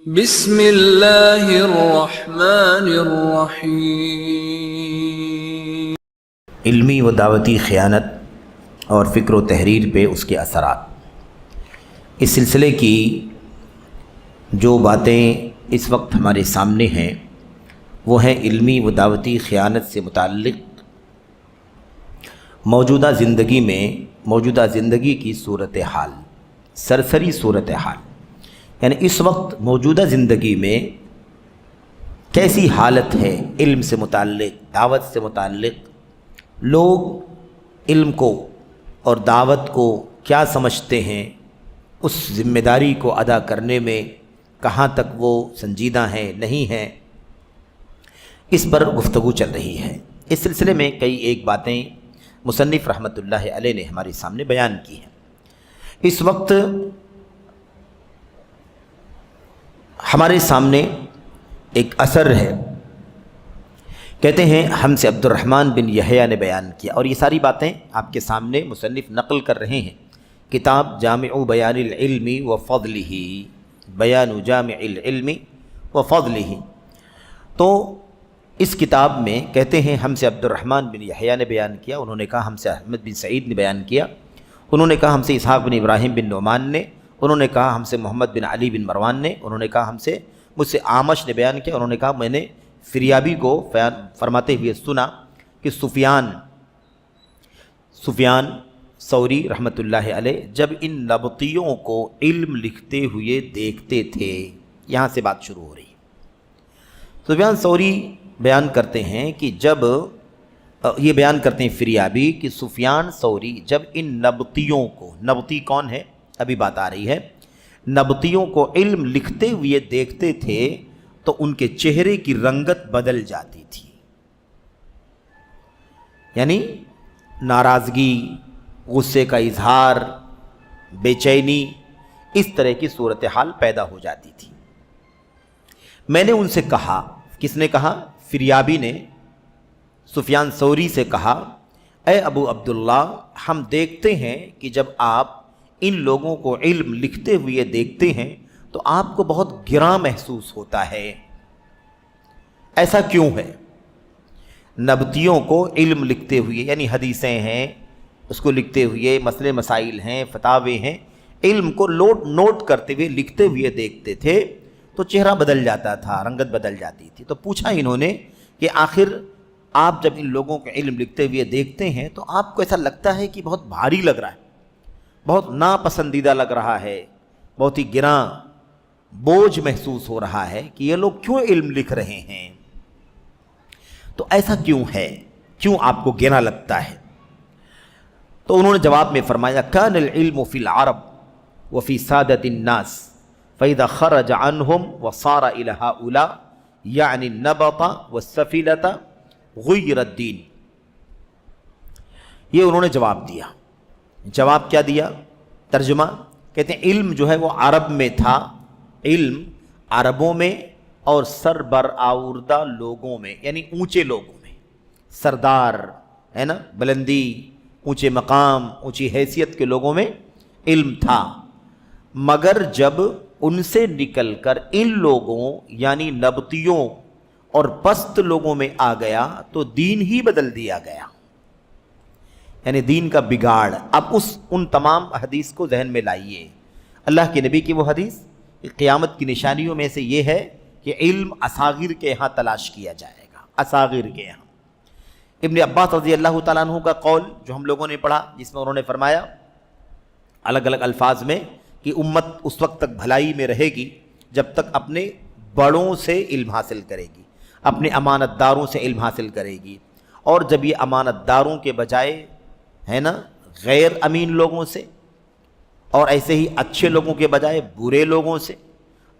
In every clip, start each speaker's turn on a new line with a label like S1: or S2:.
S1: بسم اللہ الرحمن الرحیم۔
S2: علمی و دعوتی خیانت اور فکر و تحریر پہ اس کے اثرات، اس سلسلے کی جو باتیں اس وقت ہمارے سامنے ہیں وہ ہیں علمی و دعوتی خیانت سے متعلق موجودہ زندگی کی صورتحال، سرسری صورتحال، یعنی اس وقت موجودہ زندگی میں کیسی حالت ہے علم سے متعلق، دعوت سے متعلق، لوگ علم کو اور دعوت کو کیا سمجھتے ہیں، اس ذمہ داری کو ادا کرنے میں کہاں تک وہ سنجیدہ ہیں نہیں ہیں، اس پر گفتگو چل رہی ہے۔ اس سلسلے میں کئی ایک باتیں مصنف رحمۃ اللہ علیہ نے ہمارے سامنے بیان کی ہیں۔ اس وقت ہمارے سامنے ایک اثر ہے، کہتے ہیں ہم سے عبد الرحمن بن یحییٰ نے بیان کیا، اور یہ ساری باتیں آپ کے سامنے مصنف نقل کر رہے ہیں۔ کتاب جامع بیان العلم و فضلہ، بیان جامع العلم و فضلہ، تو اس کتاب میں کہتے ہیں ہم سے عبد الرحمن بن یحییٰ نے بیان کیا، انہوں نے کہا ہم سے احمد بن سعید نے بیان کیا، انہوں نے کہا ہم سے اسحاق بن ابراہیم بن نعمان نے، انہوں نے کہا ہم سے محمد بن علی بن مروان نے، انہوں نے کہا مجھ سے عامش نے بیان کیا، انہوں نے کہا میں نے فریابی کو فرماتے ہوئے سنا کہ سفیان ثوری رحمۃ اللہ علیہ جب ان نبطیوں کو علم لکھتے ہوئے دیکھتے تھے، یہاں سے بات شروع ہو رہی ہے۔ سفیان ثوری بیان کرتے ہیں کہ یہ بیان کرتے ہیں فریابی کہ سفیان ثوری جب ان نبطیوں کو، نبطی کون ہے ابھی بات آ رہی ہے، نبطیوں کو علم لکھتے ہوئے دیکھتے تھے تو ان کے چہرے کی رنگت بدل جاتی تھی، یعنی ناراضگی، غصے کا اظہار، بے چینی، اس طرح کی صورتحال پیدا ہو جاتی تھی۔ میں نے ان سے کہا، کس نے کہا؟ فریابی نے سفیان ثوری سے کہا، اے ابو عبداللہ، ہم دیکھتے ہیں کہ جب آپ ان لوگوں کو علم لکھتے ہوئے دیکھتے ہیں تو آپ کو بہت گراں محسوس ہوتا ہے، ایسا کیوں ہے؟ نبطیوں کو علم لکھتے ہوئے، یعنی حدیثیں ہیں اس کو لکھتے ہوئے، مسئلے مسائل ہیں، فتاوے ہیں، علم کو نوٹ کرتے ہوئے لکھتے ہوئے دیکھتے تھے تو چہرہ بدل جاتا تھا، رنگت بدل جاتی تھی۔ تو پوچھا انہوں نے کہ آخر آپ جب ان لوگوں کو علم لکھتے ہوئے دیکھتے ہیں تو آپ کو ایسا لگتا ہے کہ بہت بھاری لگ رہا ہے، بہت ناپسندیدہ لگ رہا ہے، بہت ہی گراں بوجھ محسوس ہو رہا ہے کہ یہ لوگ کیوں علم لکھ رہے ہیں، تو ایسا کیوں ہے، کیوں آپ کو گراں لگتا ہے؟ تو انہوں نے جواب میں فرمایا، کان العلم فی العرب وفی سادۃ الناس فاذا خرج عنہم وصار الى هؤلاء یعنی النبط والسفلۃ غیر الدین۔ یہ انہوں نے جواب دیا۔ جواب کیا دیا؟ ترجمہ کہتے ہیں علم جو ہے وہ عرب میں تھا، علم عربوں میں اور سربرآوردہ لوگوں میں، یعنی اونچے لوگوں میں، سردار ہے نا، بلندی، اونچے مقام، اونچی حیثیت کے لوگوں میں علم تھا، مگر جب ان سے نکل کر ان لوگوں یعنی نبطیوں اور پست لوگوں میں آ گیا تو دین ہی بدل دیا گیا، یعنی دین کا بگاڑ۔ اب ان تمام حدیث کو ذہن میں لائیے، اللہ کے نبی کی وہ حدیث، قیامت کی نشانیوں میں سے یہ ہے کہ علم اصاغر کے ہاں تلاش کیا جائے گا، اصاغر کے ہاں۔ ابن عباس رضی اللہ تعالیٰ عنہ کا قول جو ہم لوگوں نے پڑھا، جس میں انہوں نے فرمایا الگ الگ الفاظ میں کہ امت اس وقت تک بھلائی میں رہے گی جب تک اپنے بڑوں سے علم حاصل کرے گی، اپنے امانت داروں سے علم حاصل کرے گی، اور جب یہ امانت داروں کے بجائے ہے نا غیر امین لوگوں سے، اور ایسے ہی اچھے لوگوں کے بجائے برے لوگوں سے،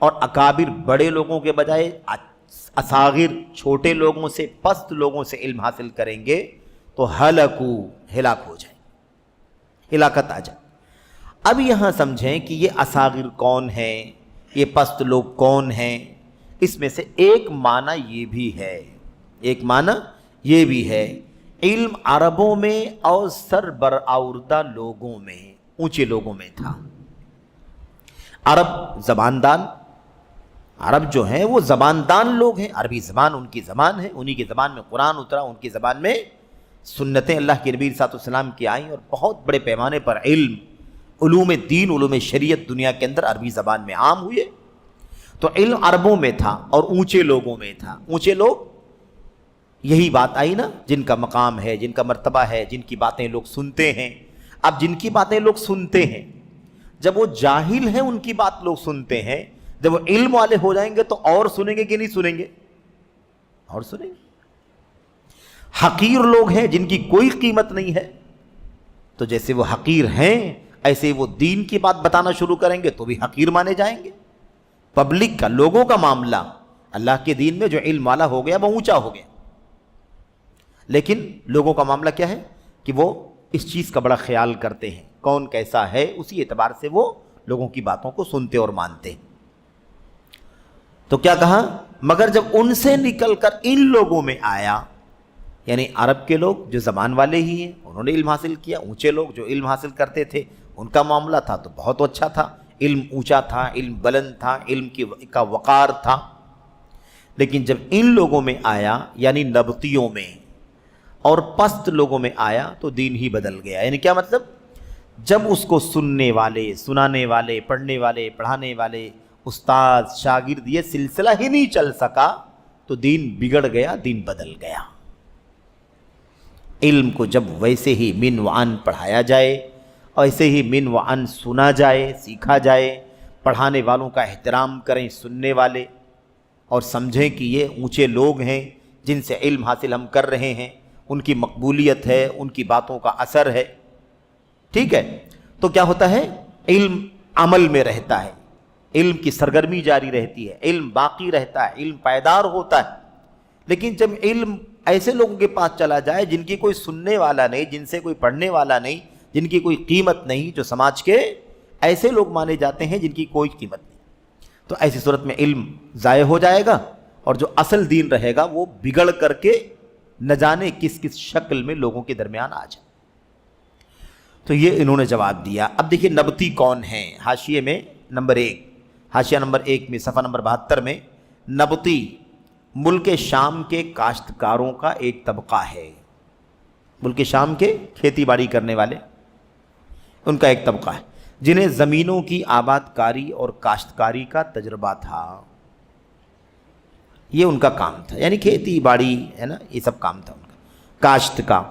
S2: اور اکابر بڑے لوگوں کے بجائے اصاغر چھوٹے لوگوں سے، پست لوگوں سے علم حاصل کریں گے تو ہلاک ہو جائیں، ہلاکت آ جائے۔ اب یہاں سمجھیں کہ یہ اصاغر کون ہیں، یہ پست لوگ کون ہیں، اس میں سے ایک معنی یہ بھی ہے، علم عربوں میں اور سربرآوردہ لوگوں میں، اونچے لوگوں میں تھا۔ عرب زباندان عرب جو ہیں وہ زبان دان لوگ ہیں، عربی زبان ان کی زبان ہے، انہی کی زبان میں قرآن اترا، ان کی زبان میں سنتیں اللہ کے نبی صلی اللہ علیہ وسلم کی آئیں، اور بہت بڑے پیمانے پر علم، علوم دین، علوم شریعت دنیا کے اندر عربی زبان میں عام ہوئے۔ تو علم عربوں میں تھا اور اونچے لوگوں میں تھا۔ اونچے لوگ، یہی بات آئی نا، جن کا مقام ہے، جن کا مرتبہ ہے، جن کی باتیں لوگ سنتے ہیں۔ اب جن کی باتیں لوگ سنتے ہیں، جب وہ جاہل ہیں ان کی بات لوگ سنتے ہیں، جب وہ علم والے ہو جائیں گے تو اور سنیں گے کہ نہیں سنیں گے؟ اور سنیں گے۔ حقیر لوگ ہیں جن کی کوئی قیمت نہیں ہے، تو جیسے وہ حقیر ہیں ایسے وہ دین کی بات بتانا شروع کریں گے تو بھی حقیر مانے جائیں گے۔ پبلک کا، لوگوں کا معاملہ اللہ کے دین میں جو علم والا ہو گیا وہ اونچا ہو گیا، لیکن لوگوں کا معاملہ کیا ہے کہ وہ اس چیز کا بڑا خیال کرتے ہیں، کون کیسا ہے، اسی اعتبار سے وہ لوگوں کی باتوں کو سنتے اور مانتے ہیں۔ تو کیا کہا؟ مگر جب ان سے نکل کر ان لوگوں میں آیا، یعنی عرب کے لوگ جو زبان والے ہی ہیں انہوں نے علم حاصل کیا، اونچے لوگ جو علم حاصل کرتے تھے ان کا معاملہ تھا تو بہت اچھا تھا، علم اونچا تھا، علم بلند تھا، علم کا وقار تھا۔ لیکن جب ان لوگوں میں آیا یعنی نبطیوں میں اور پست لوگوں میں آیا تو دین ہی بدل گیا۔ یعنی کیا مطلب؟ جب اس کو سننے والے، سنانے والے، پڑھنے والے، پڑھانے والے، استاد، شاگرد، یہ سلسلہ ہی نہیں چل سکا تو دین بگڑ گیا، دین بدل گیا۔ علم کو جب ویسے ہی من وعن پڑھایا جائے، ایسے ہی من وعن سنا جائے، سیکھا جائے، پڑھانے والوں کا احترام کریں سننے والے، اور سمجھیں کہ یہ اونچے لوگ ہیں جن سے علم حاصل ہم کر رہے ہیں، ان کی مقبولیت ہے، ان کی باتوں کا اثر ہے، ٹھیک ہے، تو کیا ہوتا ہے؟ علم عمل میں رہتا ہے، علم کی سرگرمی جاری رہتی ہے، علم باقی رہتا ہے، علم پائیدار ہوتا ہے۔ لیکن جب علم ایسے لوگوں کے پاس چلا جائے جن کی کوئی سننے والا نہیں، جن سے کوئی پڑھنے والا نہیں، جن کی کوئی قیمت نہیں، جو سماج کے ایسے لوگ مانے جاتے ہیں جن کی کوئی قیمت نہیں، تو ایسی صورت میں علم ضائع ہو جائے گا، اور جو اصل دین رہے گا وہ بگڑ کر کے نہ جانے کس کس شکل میں لوگوں کے درمیان آ جائے۔ تو یہ انہوں نے جواب دیا۔ اب دیکھیے نبطی کون ہیں؟ حاشیے میں نمبر 1، حاشیہ نمبر 1 میں صفحہ نمبر 72 میں، نبطی ملک شام کے کاشتکاروں کا ایک طبقہ ہے۔ ملک شام کے کھیتی باڑی کرنے والے، ان کا ایک طبقہ ہے جنہیں زمینوں کی آباد کاری اور کاشتکاری کا تجربہ تھا۔ یہ ان کا کام تھا، یعنی کھیتی باڑی ہے نا، یہ سب کام تھا ان کا، کاشت کا۔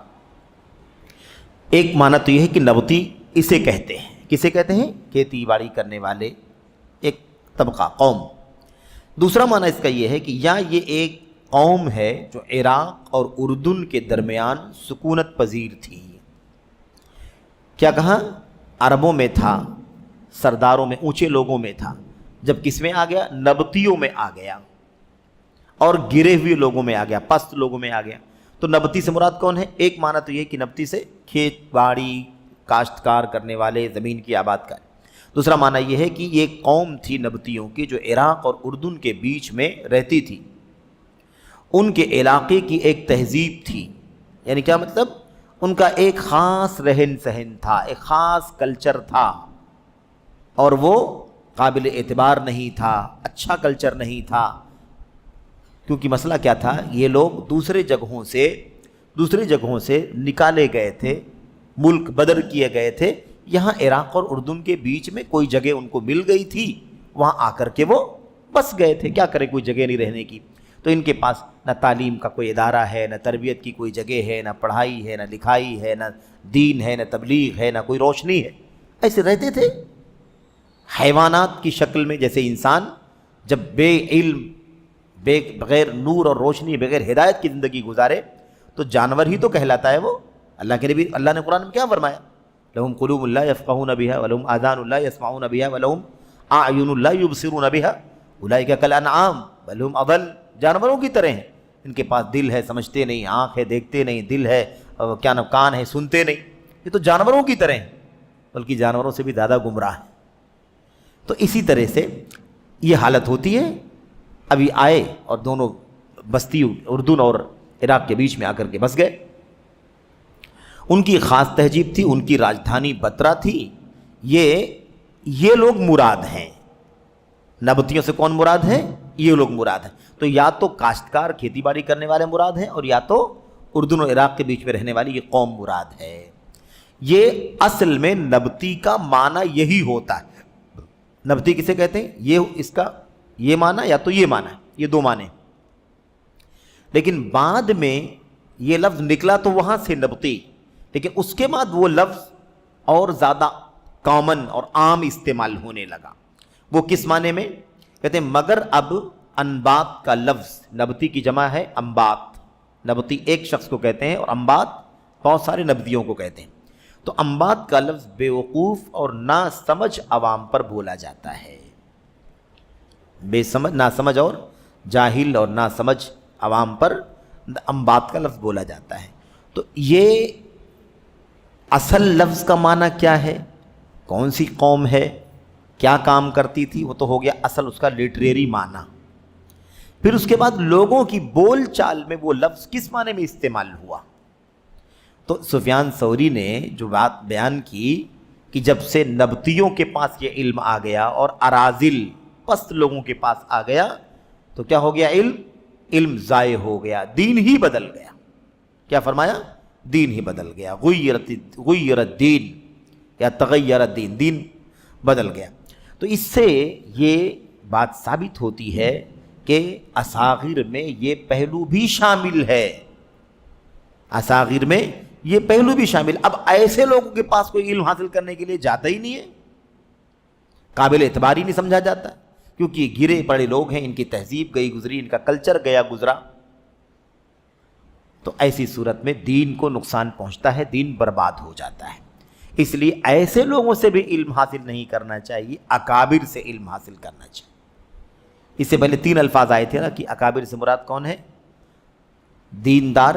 S2: ایک معنی تو یہ ہے کہ نبطی اسے کہتے ہیں، کسے کہتے ہیں؟ کھیتی باڑی کرنے والے، ایک طبقہ، قوم۔ دوسرا معنی اس کا یہ ہے کہ یہ ایک قوم ہے جو عراق اور اردن کے درمیان سکونت پذیر تھی۔ کیا کہا؟ عربوں میں تھا، سرداروں میں، اونچے لوگوں میں تھا، جب کس میں آ گیا؟ نبطیوں میں آ گیا، اور گرے ہوئے لوگوں میں آ گیا، پست لوگوں میں آ گیا۔ تو نبطی سے مراد کون ہے؟ ایک معنی تو یہ کہ نبطی سے کھیت باڑی، کاشتکار کرنے والے، زمین کی آباد کاری۔ دوسرا معنی یہ ہے کہ یہ قوم تھی نبطیوں کی جو عراق اور اردن کے بیچ میں رہتی تھی، ان کے علاقے کی ایک تہذیب تھی، یعنی کیا مطلب؟ ان کا ایک خاص رہن سہن تھا، ایک خاص کلچر تھا، اور وہ قابل اعتبار نہیں تھا، اچھا کلچر نہیں تھا۔ کیونکہ مسئلہ کیا تھا؟ یہ لوگ دوسرے جگہوں سے نکالے گئے تھے، ملک بدر کیے گئے تھے، یہاں عراق اور اردن کے بیچ میں کوئی جگہ ان کو مل گئی تھی، وہاں آ کر کے وہ بس گئے تھے، کیا کریں، کوئی جگہ نہیں رہنے کی۔ تو ان کے پاس نہ تعلیم کا کوئی ادارہ ہے، نہ تربیت کی کوئی جگہ ہے، نہ پڑھائی ہے، نہ لکھائی ہے، نہ دین ہے، نہ تبلیغ ہے، نہ کوئی روشنی ہے، ایسے رہتے تھے حیوانات کی شکل میں۔ جیسے انسان جب بے علم، بغیر نور اور روشنی، بغیر ہدایت کی زندگی گزارے تو جانور ہی تو کہلاتا ہے وہ۔ اللہ کے نبی، اللہ نے قرآن میں کیا فرمایا؟ لہم قلوب لا یفقہون بہا ولہم آذان لا یسمعون بہا ولہم اعین لا یبصرون بہا اولئک کالانعام بل ہم اضل۔ جانوروں کی طرح ہیں، ان کے پاس دل ہے سمجھتے نہیں، آنکھ ہے دیکھتے نہیں، دل ہے کیا نام کان ہے سنتے نہیں، یہ تو جانوروں کی طرح ہیں، بلکہ جانوروں سے بھی زیادہ گمراہ ہیں۔ تو اسی طرح سے یہ حالت ہوتی ہے۔ ابھی آئے اور دونوں بستی اردن اور عراق کے بیچ میں آ کر کے بس گئے۔ ان کی خاص تہذیب تھی، ان کی راجدھانی بترا تھی۔ یہ لوگ مراد ہیں، نبتیوں سے کون مراد ہے؟ یہ لوگ مراد ہیں. تو یا تو کاشتکار کھیتی باڑی کرنے والے مراد ہیں، اور یا تو اردن و عراق کے بیچ میں رہنے والی یہ قوم مراد ہے. یہ اصل میں نبتی کا معنی یہی ہوتا ہے. نبتی کسے کہتے ہیں؟ یہ اس کا یہ معنی یا تو یہ معنی، یہ دو معنی. لیکن بعد میں یہ لفظ نکلا تو وہاں سے نبتی، لیکن اس کے بعد وہ لفظ اور زیادہ کامن اور عام استعمال ہونے لگا. وہ کس معنی میں؟ کہتے ہیں مگر اب انبات کا لفظ، نبتی کی جمع ہے انبات، نبتی ایک شخص کو کہتے ہیں اور انبات بہت سارے نبتیوں کو کہتے ہیں. تو انبات کا لفظ بے وقوف اور نا سمجھ عوام پر بولا جاتا ہے. بے سمجھ، نا سمجھ اور جاہل اور نا سمجھ عوام پر انبات کا لفظ بولا جاتا ہے. تو یہ اصل لفظ کا معنی کیا ہے، کون سی قوم ہے، کیا کام کرتی تھی، وہ تو ہو گیا اصل اس کا لٹریری معنی. پھر اس کے بعد لوگوں کی بول چال میں وہ لفظ کس معنی میں استعمال ہوا. تو سفیان ثوری نے جو بات بیان کی کہ جب سے نبتیوں کے پاس یہ علم آ گیا اور اراذل پست لوگوں کے پاس آ گیا تو کیا ہو گیا؟ علم ضائع ہو گیا، دین ہی بدل گیا. کیا فرمایا؟ دین ہی بدل گیا. غیر الدین یا تغیر الدین، دین بدل گیا. تو اس سے یہ بات ثابت ہوتی ہے کہ اصاغر میں یہ پہلو بھی شامل ہے. اصاغر میں یہ پہلو بھی شامل. اب ایسے لوگوں کے پاس کوئی علم حاصل کرنے کے لیے جاتا ہی نہیں ہے، قابل اعتبار ہی نہیں سمجھا جاتا، کیونکہ یہ گرے پڑے لوگ ہیں، ان کی تہذیب گئی گزری، ان کا کلچر گیا گزرا. تو ایسی صورت میں دین کو نقصان پہنچتا ہے، دین برباد ہو جاتا ہے. اس لیے ایسے لوگوں سے بھی علم حاصل نہیں کرنا چاہیے، اکابر سے علم حاصل کرنا چاہیے. اس سے پہلے 3 الفاظ آئے تھے نا کہ اکابر سے مراد کون ہے؟ دیندار،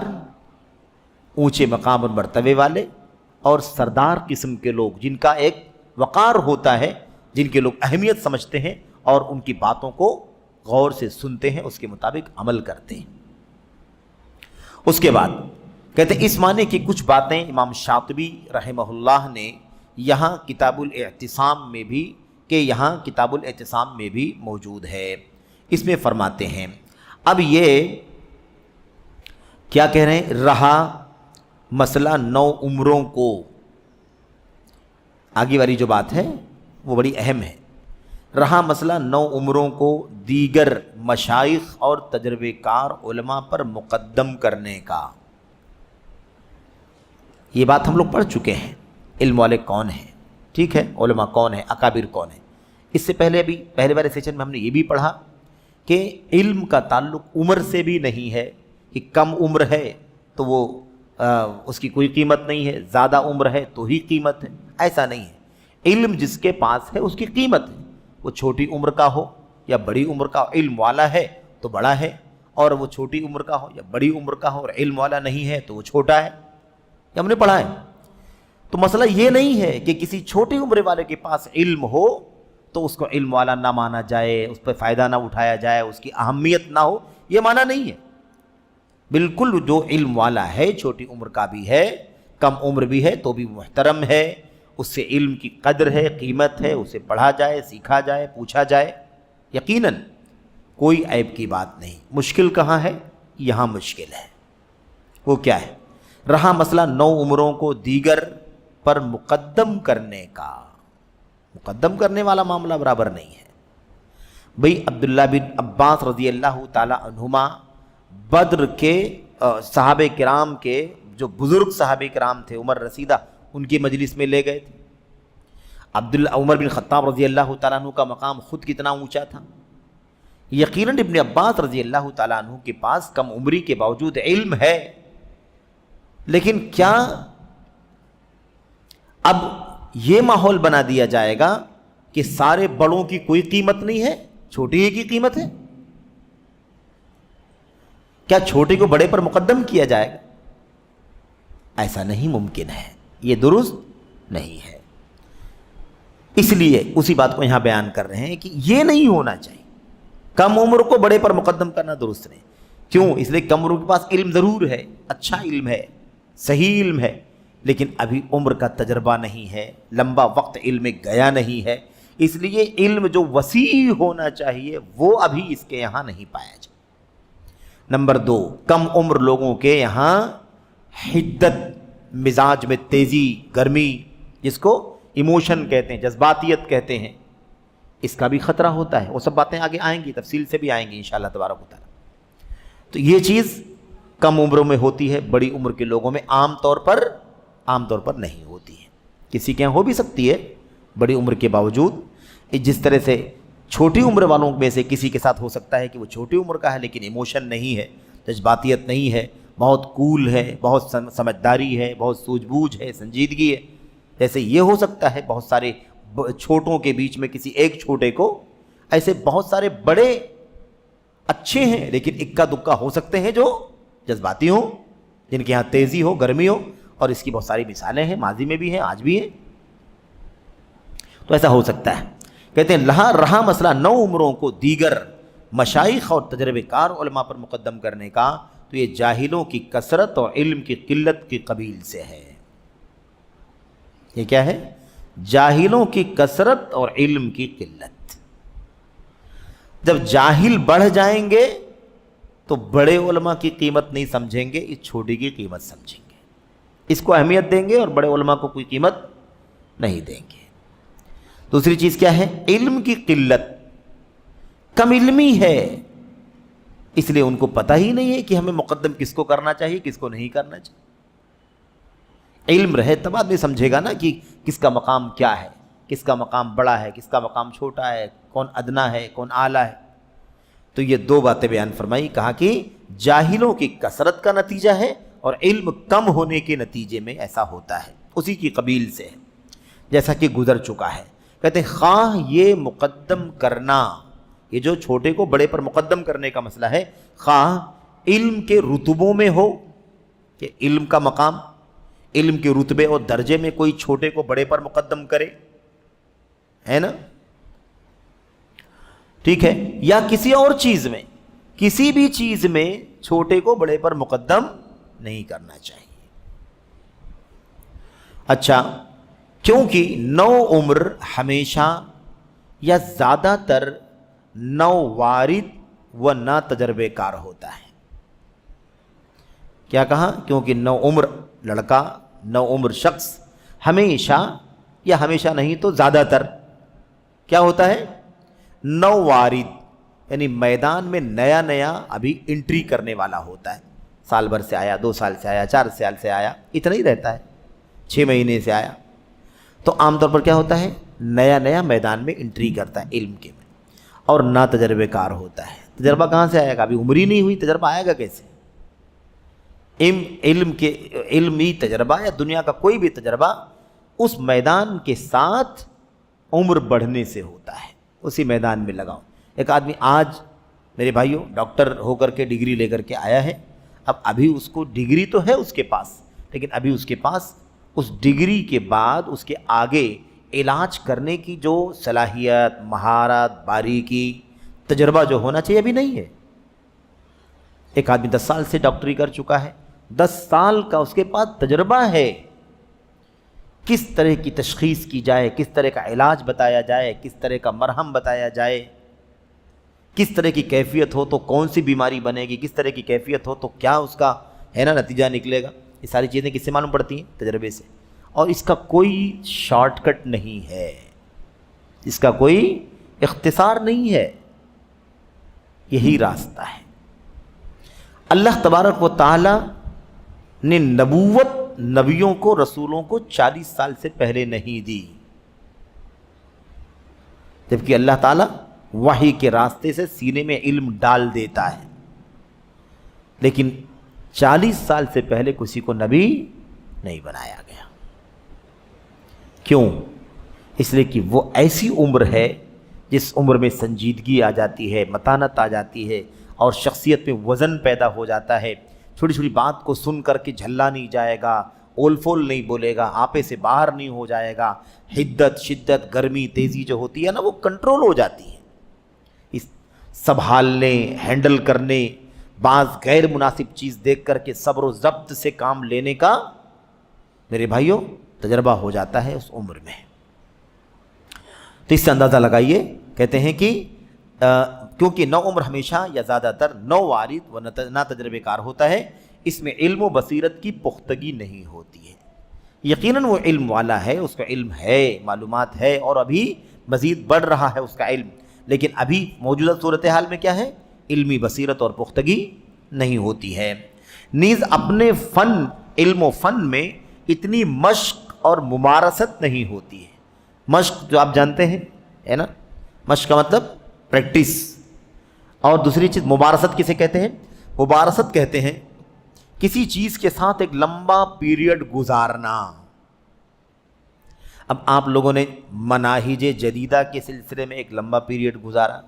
S2: اونچے مقام اور مرتبے والے اور سردار قسم کے لوگ، جن کا ایک وقار ہوتا ہے، جن کے لوگ اہمیت سمجھتے ہیں اور ان کی باتوں کو غور سے سنتے ہیں، اس کے مطابق عمل کرتے ہیں. اس کے بعد کہتے ہیں اس معنی کی کچھ باتیں امام شاطبی رحمہ اللہ نے یہاں کتاب الاعتصام میں بھی موجود ہے. اس میں فرماتے ہیں، اب یہ کیا کہہ رہے ہیں؟ رہا مسئلہ 9 عمروں کو، آگے والی جو بات ہے وہ بڑی اہم ہے. رہا مسئلہ 9 عمروں کو دیگر مشائخ اور تجربے کار علماء پر مقدم کرنے کا. یہ بات ہم لوگ پڑھ چکے ہیں، علم والے کون ہیں، ٹھیک ہے، علماء کون ہیں، اکابر کون ہیں. اس سے پہلے ابھی پہلے والے سیشن میں ہم نے یہ بھی پڑھا کہ علم کا تعلق عمر سے بھی نہیں ہے کہ کم عمر ہے تو وہ اس کی کوئی قیمت نہیں ہے، زیادہ عمر ہے تو ہی قیمت ہے، ایسا نہیں ہے. علم جس کے پاس ہے اس کی قیمت ہے، وہ چھوٹی عمر کا ہو یا بڑی عمر کا ہو. علم والا ہے تو بڑا ہے، اور وہ چھوٹی عمر کا ہو یا بڑی عمر کا ہو اور علم والا نہیں ہے تو وہ چھوٹا ہے. یہ ہم نے پڑھا ہے. تو مسئلہ یہ نہیں ہے کہ کسی چھوٹی عمر والے کے پاس علم ہو تو اس کو علم والا نہ مانا جائے، اس پہ فائدہ نہ اٹھایا جائے، اس کی اہمیت نہ ہو، یہ معنی نہیں ہے. بالکل جو علم والا ہے، چھوٹی عمر کا بھی ہے، کم عمر بھی ہے تو بھی محترم ہے، اس سے علم کی قدر ہے، قیمت ہے، اسے پڑھا جائے، سیکھا جائے، پوچھا جائے، یقیناً کوئی عیب کی بات نہیں. مشکل کہاں ہے؟ یہاں مشکل ہے. وہ کیا ہے؟ رہا مسئلہ 9 عمروں کو دیگر پر مقدم کرنے کا. مقدم کرنے والا معاملہ برابر نہیں ہے. بھئی عبداللہ بن عباس رضی اللہ تعالی عنہما بدر کے صحابہ کرام کے جو بزرگ صحابہ کرام تھے، عمر رسیدہ، ان کی مجلس میں لے گئے تھے. عمر بن خطاب رضی اللہ تعالیٰ عنہ کا مقام خود کتنا اونچا تھا. یقیناً ابن عباس رضی اللہ تعالیٰ عنہ کے پاس کم عمری کے باوجود علم ہے، لیکن کیا اب یہ ماحول بنا دیا جائے گا کہ سارے بڑوں کی کوئی قیمت نہیں ہے، چھوٹے ہی کی قیمت ہے؟ کیا چھوٹے کو بڑے پر مقدم کیا جائے گا؟ ایسا نہیں ممکن ہے، یہ درست نہیں ہے. اس لیے اسی بات کو یہاں بیان کر رہے ہیں کہ یہ نہیں ہونا چاہیے. کم عمر کو بڑے پر مقدم کرنا درست نہیں. کیوں؟ اس لیے کم عمر کے پاس علم ضرور ہے، اچھا علم ہے، صحیح علم ہے، لیکن ابھی عمر کا تجربہ نہیں ہے، لمبا وقت علم میں گیا نہیں ہے، اس لیے علم جو وسیع ہونا چاہیے وہ ابھی اس کے یہاں نہیں پایا جائے۔ نمبر 2، کم عمر لوگوں کے یہاں حدت، مزاج میں تیزی، گرمی، جس کو ایموشن کہتے ہیں، جذباتیت کہتے ہیں، اس کا بھی خطرہ ہوتا ہے۔ وہ سب باتیں آگے آئیں گی، تفصیل سے بھی آئیں گی انشاءاللہ تبارک و تعالیٰ۔ تو یہ چیز کم عمروں میں ہوتی ہے، بڑی عمر کے لوگوں میں عام طور پر نہیں ہوتی ہے۔ کسی کے یہاں ہو بھی سکتی ہے بڑی عمر کے باوجود، جس طرح سے چھوٹی عمر والوں میں سے کسی کے ساتھ ہو سکتا ہے کہ وہ چھوٹی عمر کا ہے لیکن ایموشن نہیں ہے، جذباتیت نہیں ہے، بہت کول ہے، بہت سمجھداری ہے، بہت سوجھ بوجھ ہے، سنجیدگی ہے۔ جیسے یہ ہو سکتا ہے بہت سارے چھوٹوں کے بیچ میں کسی ایک چھوٹے کو، ایسے بہت سارے بڑے اچھے ہیں لیکن اکا دکا ہو سکتے ہیں جو جذباتی ہوں، جن کے یہاں تیزی ہو، گرمی ہو، اور اس کی بہت ساری مثالیں ہیں، ماضی میں بھی ہیں، آج بھی ہیں۔ تو ایسا ہو سکتا ہے۔ کہتے ہیں رہا مسئلہ نو عمروں کو دیگر مشائخ اور تجربے کار علماء پر مقدم کرنے کا، تو یہ جاہلوں کی کثرت اور علم کی قلت کی قبیل سے ہے۔ یہ کیا ہے؟ جاہلوں کی کثرت اور علم کی قلت۔ جب جاہل بڑھ جائیں گے تو بڑے علماء کی قیمت نہیں سمجھیں گے، اس چھوٹی کی قیمت سمجھیں گے، اس کو اہمیت دیں گے اور بڑے علماء کو کوئی قیمت نہیں دیں گے۔ دوسری چیز کیا ہے؟ علم کی قلت، کم علمی ہے، اس لیے ان کو پتہ ہی نہیں ہے کہ ہمیں مقدم کس کو کرنا چاہیے، کس کو نہیں کرنا چاہیے۔ علم رہے تب آدمی سمجھے گا نا کہ کس کا مقام کیا ہے، کس کا مقام بڑا ہے، کس کا مقام چھوٹا ہے، کون ادنا ہے، کون اعلیٰ ہے۔ تو یہ دو باتیں بیان فرمائی، کہا کہ جاہلوں کی کثرت کا نتیجہ ہے اور علم کم ہونے کے نتیجے میں ایسا ہوتا ہے، اسی کی قبیل سے ہے، جیسا کہ گزر چکا ہے۔ کہتے ہیں خواہ یہ مقدم کرنا، یہ جو چھوٹے کو بڑے پر مقدم کرنے کا مسئلہ ہے، خواہ علم کے رتبوں میں ہو کہ علم کا مقام، علم کے رتبے اور درجے میں کوئی چھوٹے کو بڑے پر مقدم کرے، ہے نا، ٹھیک ہے، یا کسی اور چیز میں، کسی بھی چیز میں چھوٹے کو بڑے پر مقدم نہیں کرنا چاہیے۔ اچھا، کیونکہ نو عمر ہمیشہ یا زیادہ تر نو وارد و نہ تجربے کار ہوتا ہے۔ کیا کہا؟ کیونکہ نو عمر لڑکا، نو عمر شخص ہمیشہ یا ہمیشہ نہیں تو زیادہ تر کیا ہوتا ہے؟ نو وارد، یعنی میدان میں نیا نیا ابھی انٹری کرنے والا ہوتا ہے، سال بھر سے آیا، 2 سال سے آیا، 4 سال سے آیا، اتنا ہی رہتا ہے، 6 مہینے سے آیا۔ تو عام طور پر کیا ہوتا ہے؟ نیا نیا میدان میں انٹری کرتا ہے علم کے میں، اور نہ تجربے کار ہوتا ہے۔ تجربہ کہاں سے آئے گا؟ ابھی عمر ہی نہیں ہوئی، تجربہ آئے گا کیسے؟ علمی تجربہ یا دنیا کا کوئی بھی تجربہ اس میدان کے ساتھ عمر بڑھنے سے ہوتا ہے، اسی میدان میں لگاؤ۔ ایک آدمی آج میرے بھائیوں ڈاکٹر ہو کر کے ڈگری لے کر کے آیا ہے، ابھی اس کو ڈگری تو ہے اس کے پاس، لیکن ابھی اس کے پاس اس ڈگری کے بعد اس کے آگے علاج کرنے کی جو صلاحیت، مہارت، باریکی، تجربہ جو ہونا چاہیے ابھی نہیں ہے۔ ایک آدمی 10 سال سے ڈاکٹری کر چکا ہے، 10 سال کا اس کے پاس تجربہ ہے، کس طرح کی تشخیص کی جائے، کس طرح کا علاج بتایا جائے، کس طرح کا مرہم بتایا جائے، کس طرح کی کیفیت ہو تو کون سی بیماری بنے گی، کس طرح کی کیفیت ہو تو کیا اس کا ہے نا نتیجہ نکلے گا۔ یہ ساری چیزیں کس سے معلوم پڑتی ہیں؟ تجربے سے۔ اور اس کا کوئی شارٹ کٹ نہیں ہے، اس کا کوئی اختصار نہیں ہے، یہی راستہ ہے۔ اللہ تبارک و تعالی نے نبوت نبیوں کو، رسولوں کو 40 سال سے پہلے نہیں دی، جبکہ اللہ تعالیٰ وحی کے راستے سے سینے میں علم ڈال دیتا ہے، لیکن 40 سال سے پہلے کسی کو نبی نہیں بنایا گیا۔ کیوں؟ اس لیے کہ وہ ایسی عمر ہے جس عمر میں سنجیدگی آ جاتی ہے، متانت آ جاتی ہے، اور شخصیت میں وزن پیدا ہو جاتا ہے۔ چھوٹی چھوٹی بات کو سن کر کے جھلا نہیں جائے گا، اول فول نہیں بولے گا، آپے سے باہر نہیں ہو جائے گا۔ حدت، شدت، گرمی، تیزی جو ہوتی ہے نا وہ کنٹرول ہو جاتی ہے۔ اس سنبھالنے، ہینڈل کرنے، بعض غیر مناسب چیز دیکھ کر کے صبر و ضبط سے کام لینے کا میرے بھائیوں تجربہ ہو جاتا ہے اس عمر میں۔ تو اس سے اندازہ لگائیے، کہتے ہیں کہ کیونکہ نو عمر ہمیشہ یا زیادہ تر نو وارد و نا تجربے کار ہوتا ہے، اس میں علم و بصیرت کی پختگی نہیں ہوتی ہے۔ یقیناً وہ علم والا ہے، اس کا علم ہے، معلومات ہے، اور ابھی مزید بڑھ رہا ہے اس کا علم، لیکن ابھی موجودہ صورتحال میں کیا ہے؟ علمی بصیرت اور پختگی نہیں ہوتی ہے۔ نیز اپنے فن، علم و فن میں اتنی مشق اور ممارست نہیں ہوتی ہے۔ مشق جو آپ جانتے ہیں ہے نا، مشق کا مطلب پریکٹس، اور دوسری چیز ممارست کسے کہتے ہیں؟ ممارست کہتے ہیں کسی چیز کے ساتھ ایک لمبا پیریڈ گزارنا۔ اب آپ لوگوں نے مناہج جدیدہ کے سلسلے میں ایک لمبا پیریڈ گزارا،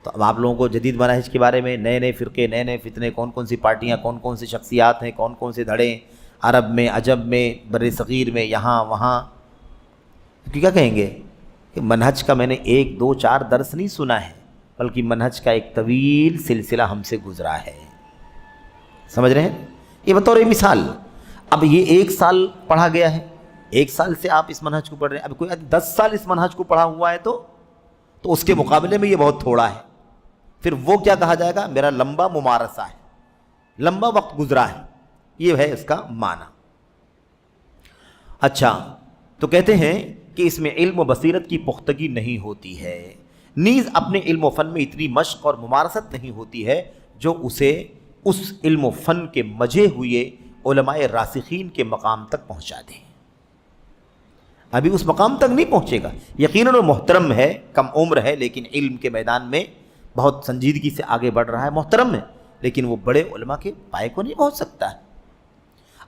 S2: تو اب آپ لوگوں کو جدید مناہج کے بارے میں نئے نئے فرقے، نئے نئے فتنے، کون کون سی پارٹیاں، کون کون سی شخصیات ہیں، کون کون سے دھڑے، عرب میں، عجب میں، بر صغیر میں، یہاں وہاں، کیا کہیں گے کہ منہج کا میں نے 1 2 4 درس نہیں سنا ہے، بلکہ منہج کا ایک طویل سلسلہ ہم سے گزرا ہے۔ سمجھ رہے ہیں؟ یہ بطور مثال، اب یہ 1 سال پڑھا گیا ہے، 1 سال سے آپ اس منہج کو پڑھ رہے ہیں، اب کوئی 10 سال اس منہج کو پڑھا ہوا ہے تو اس کے مقابلے میں یہ بہت تھوڑا ہے، پھر وہ کیا کہا جائے گا؟ میرا لمبا ممارسہ ہے، لمبا وقت گزرا ہے، یہ ہے اس کا معنی۔ اچھا، تو کہتے ہیں کہ اس میں علم و بصیرت کی پختگی نہیں ہوتی ہے، نیز اپنے علم و فن میں اتنی مشق اور ممارست نہیں ہوتی ہے جو اسے اس علم و فن کے مجھے ہوئے علماء راسخین کے مقام تک پہنچا دے۔ ابھی اس مقام تک نہیں پہنچے گا، یقیناً وہ محترم ہے، کم عمر ہے، لیکن علم کے میدان میں بہت سنجیدگی سے آگے بڑھ رہا ہے، محترم ہے، لیکن وہ بڑے علماء کے پائے کو نہیں پہنچ سکتا ہے۔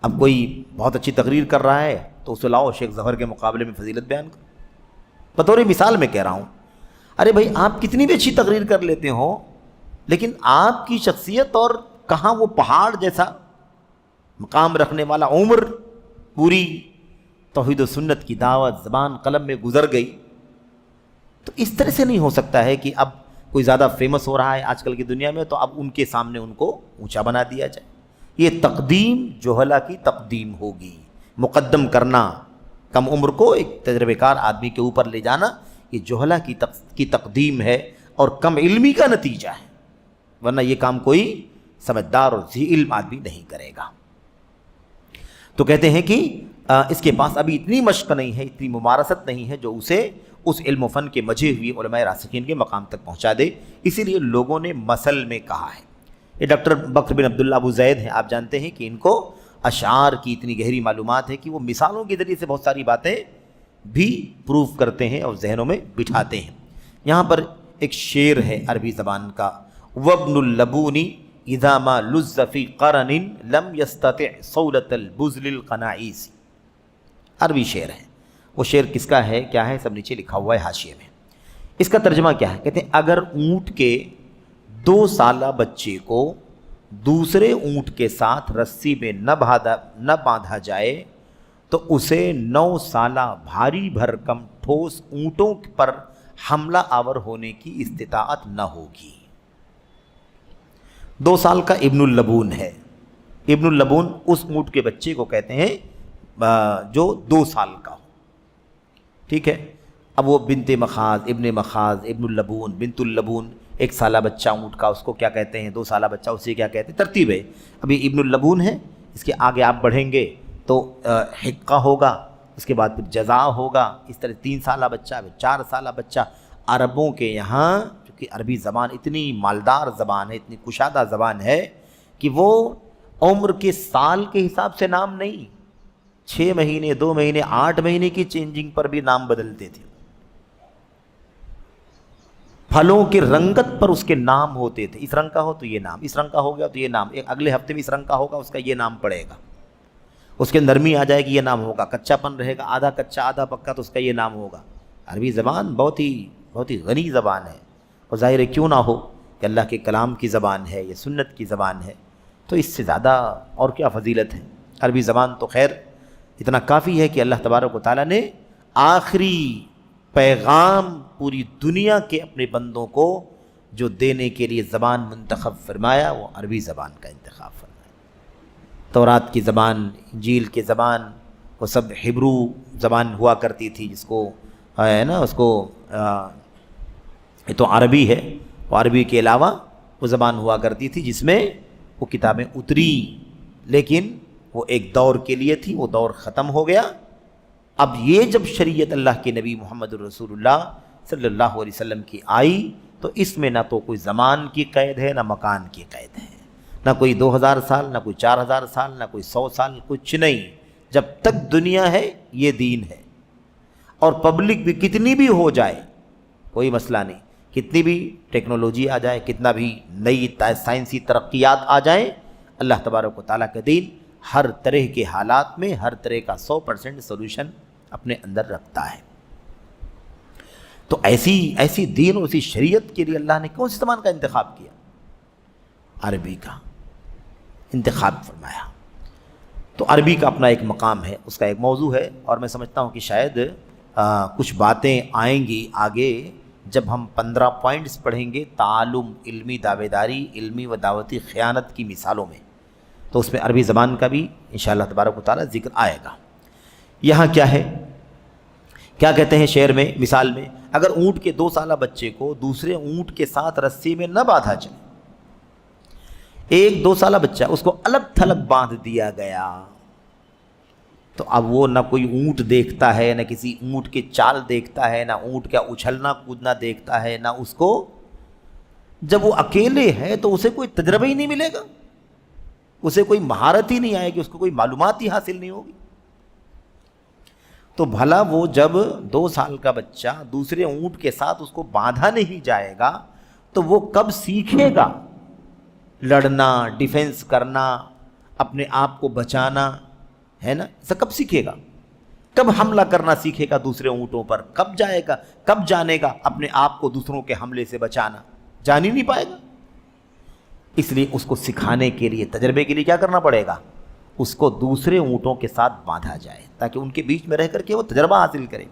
S2: اب کوئی بہت اچھی تقریر کر رہا ہے تو اسے لاؤ شیخ ظفر کے مقابلے میں فضیلت بیان کرو، بطور مثال میں کہہ رہا ہوں۔ ارے بھائی، آپ کتنی بھی اچھی تقریر کر لیتے ہو، لیکن آپ کی شخصیت اور کہاں وہ پہاڑ جیسا مقام رکھنے والا عمر پوری توحید و سنت کی دعوت زبان قلم میں گزر گئی، تو اس طرح سے نہیں ہو سکتا ہے کہ اب کوئی زیادہ فیمس ہو رہا ہے آج کل کی دنیا میں تو اب ان کے سامنے ان کو اونچا بنا دیا جائے۔ یہ تقدیم جہلا کی تقدیم ہوگی، مقدم کرنا کم عمر کو ایک تجربے کار آدمی کے اوپر لے جانا، یہ جہلا کی تقدیم ہے اور کم علمی کا نتیجہ ہے، ورنہ یہ کام کوئی سمجھدار اور ذی علم آدمی نہیں کرے گا۔ تو کہتے ہیں کہ اس کے پاس ابھی اتنی مشق نہیں ہے، اتنی ممارست نہیں ہے جو اسے اس علم و فن کے مجھے ہوئے علماء راسخین کے مقام تک پہنچا دے، اسی لیے لوگوں نے مثل میں کہا ہے۔ یہ ڈاکٹر بکر بن عبداللہ ابو زید ہیں، آپ جانتے ہیں کہ ان کو اشعار کی اتنی گہری معلومات ہے کہ وہ مثالوں کے ذریعے سے بہت ساری باتیں بھی پروف کرتے ہیں اور ذہنوں میں بٹھاتے ہیں۔ یہاں پر ایک شعر ہے عربی زبان کا، وابن اللبون اذا ما لز فی قرن لم یستطع صولۃ البذل القناعیس، عربی شعر ہے۔ وہ شعر کس کا ہے، کیا ہے، سب نیچے لکھا ہوا ہے حاشیے میں۔ اس کا ترجمہ کیا ہے؟ کہتے ہیں اگر اونٹ کے 2 سالہ بچے کو دوسرے اونٹ کے ساتھ رسی میں نہ باندھا جائے تو اسے 9 سالہ بھاری بھرکم ٹھوس اونٹوں پر حملہ آور ہونے کی استطاعت نہ ہوگی۔ 2 سال کا ابن اللبون ہے، ابن اللبون اس اونٹ کے بچے کو کہتے ہیں جو 2 سال کا ہو، ٹھیک ہے۔ اب وہ بنت مخاض، ابن مخاض، ابن اللبون، بنت اللبون، 1 سالہ بچہ اونٹ کا اس کو کیا کہتے ہیں، 2 سالہ بچہ اسے کیا کہتے ہیں، ترتیب ہے۔ ابھی ابن اللبون ہے، اس کے آگے آپ بڑھیں گے تو حقہ ہوگا، اس کے بعد پھر جزا ہوگا، اس طرح 3 سالہ بچہ، پھر 4 سالہ بچہ۔ عربوں کے یہاں چونکہ عربی زبان اتنی مالدار زبان ہے، اتنی کشادہ زبان ہے کہ وہ عمر کے سال کے حساب سے نام نہیں، 6 مہینے، 2 مہینے، 8 مہینے کی چینجنگ پر بھی نام بدلتے تھے۔ پھلوں کی رنگت پر اس کے نام ہوتے تھے، اس رنگ کا ہو تو یہ نام، اس رنگ کا ہو گیا تو یہ نام، اگلے ہفتے میں اس رنگ کا ہوگا اس کا یہ نام پڑے گا، اس کے نرمی آ جائے گی یہ نام ہوگا، کچا پن رہے گا، آدھا کچا آدھا پکا تو اس کا یہ نام ہوگا۔ عربی زبان بہت ہی غنی زبان ہے، اور ظاہر ہے کیوں نہ ہو کہ اللہ کے کلام کی زبان ہے، یہ سنت کی زبان ہے، تو اس سے زیادہ اور کیا فضیلت ہے۔ عربی زبان تو خیر اتنا کافی ہے کہ اللہ تبارک و تعالیٰ نے آخری پیغام پوری دنیا کے اپنے بندوں کو جو دینے کے لیے زبان منتخب فرمایا، وہ عربی زبان کا انتخاب فرمایا۔ تورات کی زبان، انجیل کی زبان، وہ سب ہبرو زبان ہوا کرتی تھی، جس کو ہے نا اس کو یہ تو عربی ہے، اور عربی کے علاوہ وہ زبان ہوا کرتی تھی جس میں وہ کتابیں اتری، لیکن وہ ایک دور کے لیے تھی، وہ دور ختم ہو گیا۔ اب یہ جب شریعت اللہ کے نبی محمد الرسول اللہ صلی اللہ علیہ وسلم کی آئی تو اس میں نہ تو کوئی زمان کی قید ہے نہ مکان کی قید ہے، نہ کوئی 2000 سال، نہ کوئی 4000 سال، نہ کوئی 100 سال، کچھ نہیں۔ جب تک دنیا ہے یہ دین ہے، اور پبلک بھی کتنی بھی ہو جائے کوئی مسئلہ نہیں، کتنی بھی ٹیکنالوجی آ جائے، کتنا بھی نئی سائنسی ترقیات آ جائیں، اللہ تبارک و تعالیٰ کا دین ہر طرح کے حالات میں ہر طرح کا 100% سولوشن اپنے اندر رکھتا ہے۔ تو ایسی دین اور اسی شریعت کے لیے اللہ نے کون سی زبان کا انتخاب کیا؟ عربی کا انتخاب فرمایا۔ تو عربی کا اپنا ایک مقام ہے، اس کا ایک موضوع ہے، اور میں سمجھتا ہوں کہ شاید کچھ باتیں آئیں گی آگے جب ہم 15 پوائنٹس پڑھیں گے تعلم، علمی دعوے داری، علمی و دعوتی خیانت کی مثالوں میں، تو اس میں عربی زبان کا بھی انشاءاللہ تبارک و تعالیٰ ذکر آئے گا۔ یہاں کیا ہے، کیا کہتے ہیں شعر میں، مثال میں، اگر اونٹ کے 2 سالہ بچے کو دوسرے اونٹ کے ساتھ رسی میں نہ باندھا جائے، ایک 2 سالہ بچہ اس کو الگ تھلگ باندھ دیا گیا، تو اب وہ نہ کوئی اونٹ دیکھتا ہے، نہ کسی اونٹ کے چال دیکھتا ہے، نہ اونٹ کا اچھلنا کودنا دیکھتا ہے، نہ اس کو، جب وہ اکیلے ہے تو اسے کوئی تجربہ ہی نہیں ملے گا، اسے کوئی مہارت ہی نہیں آئے گی، اس کو کوئی معلومات ہی حاصل نہیں ہوگی۔ تو بھلا وہ جب 2 سال کا بچہ دوسرے اونٹ کے ساتھ اس کو باندھا نہیں جائے گا تو وہ کب سیکھے گا لڑنا، ڈیفینس کرنا، اپنے آپ کو بچانا، ہے نا؟ اسے کب سیکھے گا؟ کب حملہ کرنا سیکھے گا دوسرے اونٹوں پر؟ کب جائے گا، کب جانے گا اپنے آپ کو دوسروں کے حملے سے بچانا؟ جان ہی نہیں پائے گا۔ اس لیے اس کو سکھانے کے لیے، تجربے کے لیے کیا کرنا پڑے گا؟ اس کو دوسرے اونٹوں کے ساتھ باندھا جائے تاکہ ان کے بیچ میں رہ کر کے وہ تجربہ حاصل کرے۔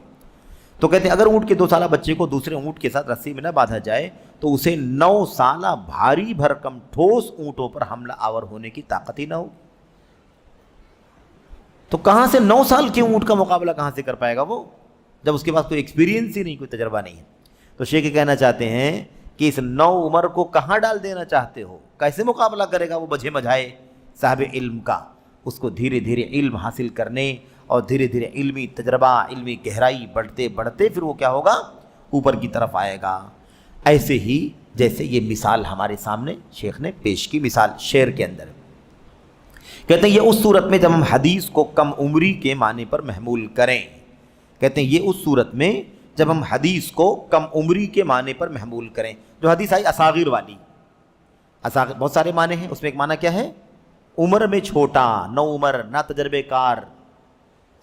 S2: تو کہتے ہیں اگر اونٹ کے 2 سالہ بچے کو دوسرے اونٹ کے ساتھ رسی میں نہ باندھا جائے تو اسے 9 سالہ بھاری بھرکم ٹھوس اونٹوں پر حملہ آور ہونے کی طاقت ہی نہ ہو۔ تو کہاں سے 9 سال کے اونٹ کا مقابلہ کہاں سے کر پائے گا وہ، جب اس کے پاس کوئی ایکسپیرینس ہی نہیں، کوئی تجربہ نہیں ہے۔ تو شیخ کہنا چاہتے ہیں کہ اس نو عمر کو کہاں ڈال دینا چاہتے ہو؟ کیسے مقابلہ کرے گا وہ بجھے مجھائے صاحب علم کا؟ اس کو دھیرے دھیرے علم حاصل کرنے اور دھیرے دھیرے علمی تجربہ، علمی گہرائی بڑھتے بڑھتے پھر وہ کیا ہوگا؟ اوپر کی طرف آئے گا۔ ایسے ہی جیسے یہ مثال ہمارے سامنے شیخ نے پیش کی، مثال شعر کے اندر کہتے ہیں یہ اس صورت میں جب ہم حدیث کو کم عمری کے معنی پر محمول کریں، کہتے ہیں یہ اس صورت میں جب ہم حدیث کو کم عمری کے معنی پر محمول کریں۔ جو حدیث آئی اصاغیر والی، اصاغیر بہت سارے معنی ہیں، اس میں ایک معنی کیا ہے؟ عمر میں چھوٹا، نو عمر، نہ تجربے کار،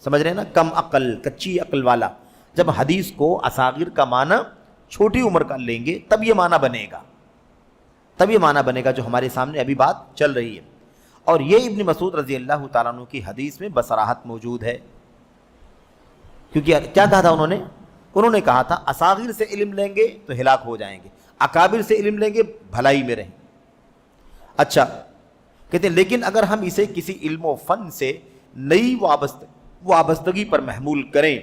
S2: سمجھ رہے ہیں نا، کم عقل، کچی عقل والا۔ جب حدیث کو اصاغیر کا معنی چھوٹی عمر کا لیں گے تب یہ معنی بنے گا، تب یہ معنی بنے گا جو ہمارے سامنے ابھی بات چل رہی ہے۔ اور یہ ابن مسعود رضی اللہ تعالیٰ عنہ کی حدیث میں بصراحت موجود ہے، کیونکہ کیا کہا تھا انہوں نے کہا تھا اصاغیر سے علم لیں گے تو ہلاک ہو جائیں گے، اکابر سے علم لیں گے بھلائی میں رہیں۔ اچھا کہتے ہیں لیکن اگر ہم اسے کسی علم و فن سے نئی وابستگی پر محمول کریں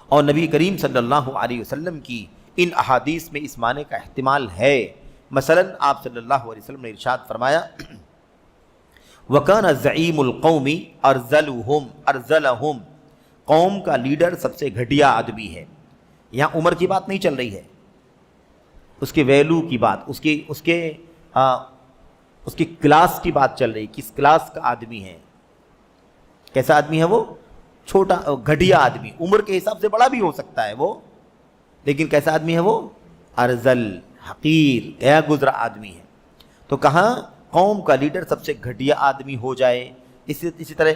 S2: اور نبی کریم صلی اللہ علیہ وسلم کی ان احادیث میں اس معنی کا احتمال ہے، مثلا آپ صلی اللہ علیہ وسلم نے ارشاد فرمایا وَكَانَ زَعِيمُ الْقَوْمِ أَرْذَلَهُمْ، قوم کا لیڈر سب سے گھٹیا آدمی ہے۔ یہاں عمر کی بات نہیں چل رہی ہے، اس کے ویلو کی بات، اس کی کلاس کی بات چل رہی، کس کلاس کا آدمی ہے، کیسا آدمی ہے وہ؟ چھوٹا گھٹیا آدمی، عمر کے حساب سے بڑا بھی ہو سکتا ہے وہ، لیکن کیسا آدمی ہے وہ؟ ارذل، حقیر، گیا گزرا آدمی ہے۔ تو کہاں قوم کا لیڈر سب سے گھٹیا آدمی ہو جائے۔ اسی طرح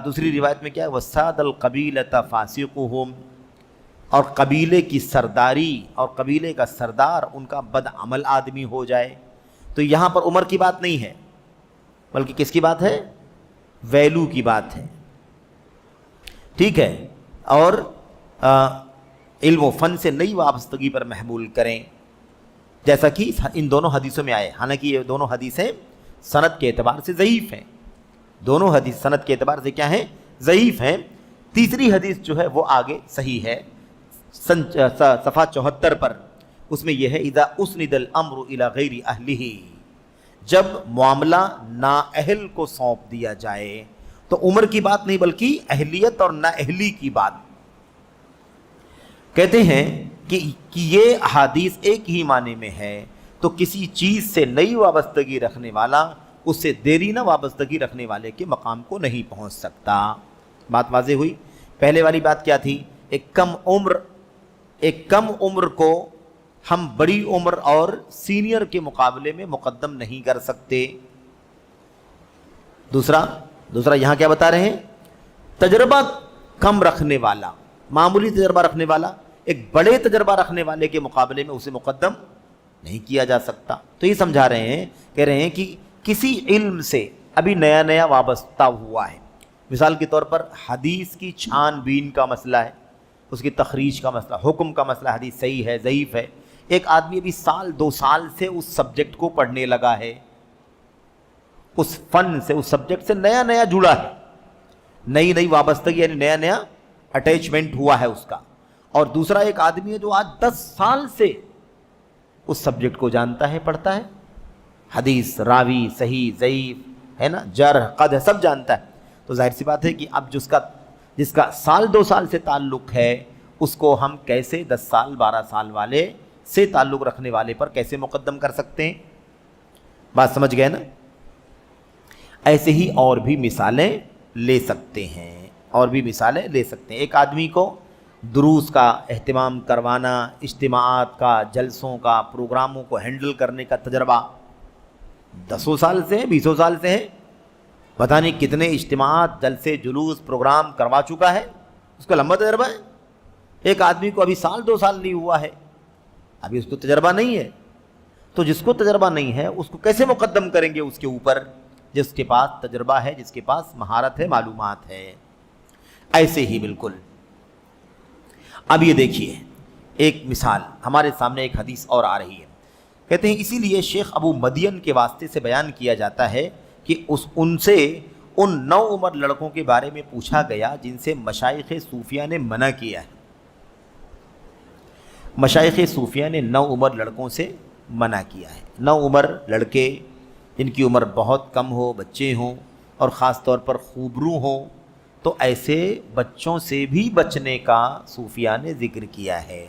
S2: دوسری روایت میں کیا ہے؟ وَسَادَ الْقَبِيلَةَ فَاسِقُهُمْ، اور قبیلے کی سرداری اور قبیلے کا سردار ان کا بد عمل آدمی ہو جائے۔ تو یہاں پر عمر کی بات نہیں ہے بلکہ کس کی بات ہے؟ ویلو کی بات ہے، ٹھیک ہے۔ اور علم و فن سے نئی وابستگی پر محمول کریں، جیسا کہ ان دونوں حدیثوں میں آئے، حالانکہ یہ دونوں حدیثیں سند کے اعتبار سے ضعیف ہیں، دونوں حدیث سند کے اعتبار سے کیا ہیں؟ ضعیف ہیں۔ تیسری حدیث جو ہے وہ آگے صحیح ہے، صفحہ 74 پر، اس میں یہ ہے اذا اسند الامر الی غیر اہلہ، جب معاملہ نااہل کو سونپ دیا جائے تو عمر کی بات نہیں بلکہ اہلیت اور نااہلی کی بات۔ کہتے ہیں کہ یہ احادیث ایک ہی معنی میں ہے، تو کسی چیز سے نئی وابستگی رکھنے والا اس سے دیرینہ وابستگی رکھنے والے کے مقام کو نہیں پہنچ سکتا۔ بات واضح ہوئی؟ پہلے والی بات کیا تھی؟ ایک کم عمر کو ہم بڑی عمر اور سینئر کے مقابلے میں مقدم نہیں کر سکتے۔ دوسرا یہاں کیا بتا رہے ہیں؟ تجربہ کم رکھنے والا، معمولی تجربہ رکھنے والا ایک بڑے تجربہ رکھنے والے کے مقابلے میں اسے مقدم نہیں کیا جا سکتا۔ تو یہ سمجھا رہے ہیں، کہہ رہے ہیں کہ کسی علم سے ابھی نیا وابستہ ہوا ہے، مثال کے طور پر حدیث کی چھان بین کا مسئلہ ہے، اس کی تخریج کا مسئلہ، حکم کا مسئلہ، حدیث صحیح ہے ضعیف ہے، ایک آدمی ابھی سال 2 سال سے اس سبجیکٹ کو پڑھنے لگا ہے، اس فن سے، اس سبجیکٹ سے نیا جڑا ہے، نئی وابستگی یعنی نیا اٹیچمنٹ ہوا ہے اس کا۔ اور دوسرا ایک آدمی ہے جو آج 10 سال سے اس سبجیکٹ کو جانتا ہے، پڑھتا ہے، حدیث، راوی، صحیح ضعیف ہے نا، جرح قدح سب جانتا ہے۔ تو ظاہر سی بات ہے کہ اب جس کا سال 2 سال سے تعلق ہے، اس کو ہم کیسے 10 سال 12 سال والے سے تعلق رکھنے والے پر کیسے مقدم کر سکتے ہیں؟ بات سمجھ گئے نا؟ ایسے ہی اور بھی مثالیں لے سکتے ہیں، ایک آدمی کو دروس کا اہتمام کروانا، اجتماعات کا، جلسوں کا، پروگراموں کو ہینڈل کرنے کا تجربہ 10 سال سے ہے، 20 سال سے ہے، پتہ نہیں کتنے اجتماعات، جلسے، جلوس، پروگرام کروا چکا ہے، اس کا لمبا تجربہ ہے۔ ایک آدمی کو ابھی سال 2 سال نہیں ہوا ہے، ابھی اس کو تجربہ نہیں ہے، تو جس کو تجربہ نہیں ہے اس کو کیسے مقدم کریں گے اس کے اوپر؟ جس کے پاس تجربہ ہے، جس کے پاس مہارت ہے، معلومات ہے۔ ایسے ہی بالکل اب یہ دیکھیے ایک مثال ہمارے سامنے، ایک حدیث اور آ رہی ہے، کہتے ہیں اسی لیے شیخ ابو مدین کے واسطے سے بیان کیا جاتا ہے کہ ان سے ان 9 عمر لڑکوں کے بارے میں پوچھا گیا جن سے مشائخ صوفیہ نے منع کیا ہے۔ مشائخ صوفیہ نے 9 عمر لڑکوں سے منع کیا ہے۔ 9 عمر لڑکے جن کی عمر بہت کم ہو، بچے ہوں، اور خاص طور پر خوبرو ہوں، تو ایسے بچوں سے بھی بچنے کا صوفیہ نے ذکر کیا ہے۔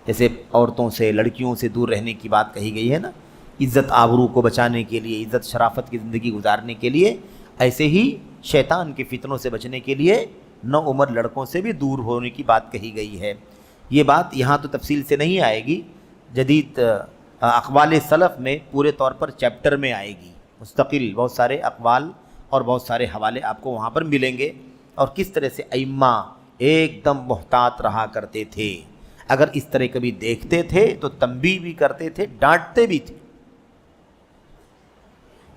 S2: جیسے عورتوں سے، لڑکیوں سے دور رہنے کی بات کہی گئی ہے نا، عزت آبرو کو بچانے کے لیے، عزت شرافت کی زندگی گزارنے کے لیے، ایسے ہی شیطان کے فتنوں سے بچنے کے لیے 9 عمر لڑکوں سے بھی دور ہونے کی بات کہی گئی ہے۔ یہ بات یہاں تو تفصیل سے نہیں آئے گی، جدید اقوال سلف میں پورے طور پر چیپٹر میں آئے گی، مستقل بہت سارے اقوال اور بہت سارے حوالے آپ کو وہاں پر ملیں گے، اور کس طرح سے ائمہ ایک دم محتاط رہا کرتے تھے، اگر اس طرح کبھی دیکھتے تھے تو تنبیہ بھی کرتے تھے، ڈانٹتے بھی تھے۔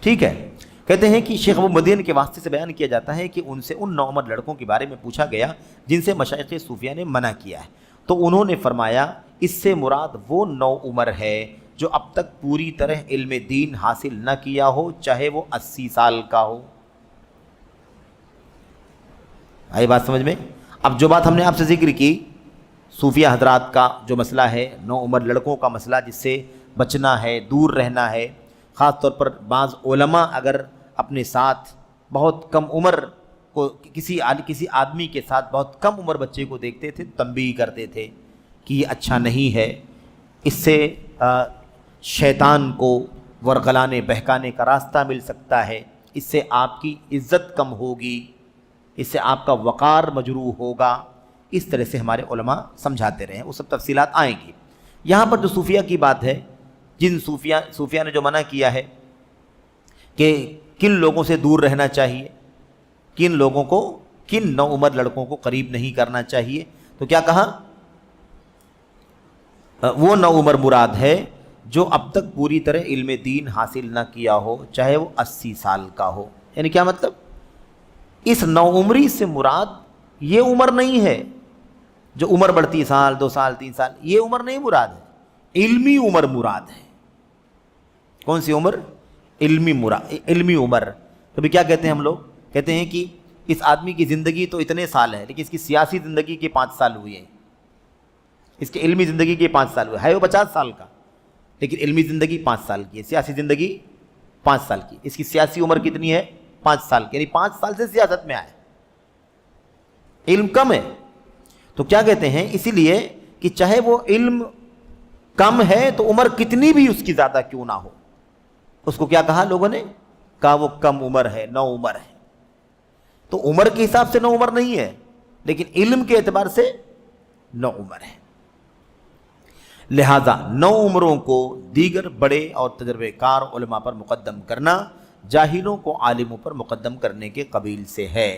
S2: ٹھیک ہے، کہتے ہیں کہ شیخ ابو مدین کے واسطے سے بیان کیا جاتا ہے کہ ان سے ان 9 عمر لڑکوں کے بارے میں پوچھا گیا جن سے مشائخ صوفیہ نے منع کیا ہے، تو انہوں نے فرمایا اس سے مراد وہ 9 عمر ہے جو اب تک پوری طرح علم دین حاصل نہ کیا ہو، چاہے وہ 80 سال کا ہو۔ آئی بات سمجھ میں؟ اب جو بات ہم نے آپ سے ذکر کی صوفیہ حضرات کا جو مسئلہ ہے، 9 عمر لڑکوں کا مسئلہ جس سے بچنا ہے، دور رہنا ہے، خاص طور پر بعض علماء اگر اپنے ساتھ بہت کم عمر کو کسی آدمی کے ساتھ بہت کم عمر بچے کو دیکھتے تھے، تنبیہ کرتے تھے کہ یہ اچھا نہیں ہے، اس سے شیطان کو ورغلانے بہکانے کا راستہ مل سکتا ہے، اس سے آپ کی عزت کم ہوگی، اس سے آپ کا وقار مجروح ہوگا، اس طرح سے ہمارے علماء سمجھاتے رہے ہیں، وہ سب تفصیلات آئیں گی۔ یہاں پر جو صوفیہ کی بات ہے، جن صوفیہ نے جو منع کیا ہے کہ کن لوگوں سے دور رہنا چاہیے، کن لوگوں کو، کن 9 عمر لڑکوں کو قریب نہیں کرنا چاہیے، تو کیا کہا؟ وہ 9 عمر مراد ہے جو اب تک پوری طرح علم دین حاصل نہ کیا ہو، چاہے وہ 80 سال کا ہو۔ یعنی کیا مطلب؟ اس 9 عمری سے مراد یہ عمر نہیں ہے جو عمر بڑھتی سال 2 سال 3 سال، یہ عمر نہیں مراد ہے، علمی عمر مراد ہے۔ کون سی عمر؟ علمی عمر۔ کبھی کیا کہتے ہیں ہم لوگ؟ کہتے ہیں کہ اس آدمی کی زندگی تو اتنے سال ہے لیکن اس کی سیاسی زندگی کے 5 سال ہوئے ہیں، اس کی علمی زندگی کی 5 سال ہوئے، ہے وہ 50 سال کا، لیکن علمی زندگی 5 سال کی ہے، سیاسی زندگی 5 سال کی، اس کی سیاسی عمر کتنی ہے 5 سال کی، یعنی 5 سال سے سیاست میں آئے، علم کم ہے۔ تو کیا کہتے ہیں، اسی لیے کہ چاہے وہ علم کم ہے تو عمر کتنی بھی اس کی زیادہ کیوں نہ ہو، اس کو کیا کہا لوگوں نے، کہا وہ کم عمر ہے، نو عمر ہے۔ تو عمر کے حساب سے نو عمر نہیں ہے، لیکن علم کے اعتبار سے نو عمر ہے۔ لہذا نو عمروں کو دیگر بڑے اور تجربے کار علماء پر مقدم کرنا جاہلوں کو عالموں پر مقدم کرنے کے قبیل سے ہے۔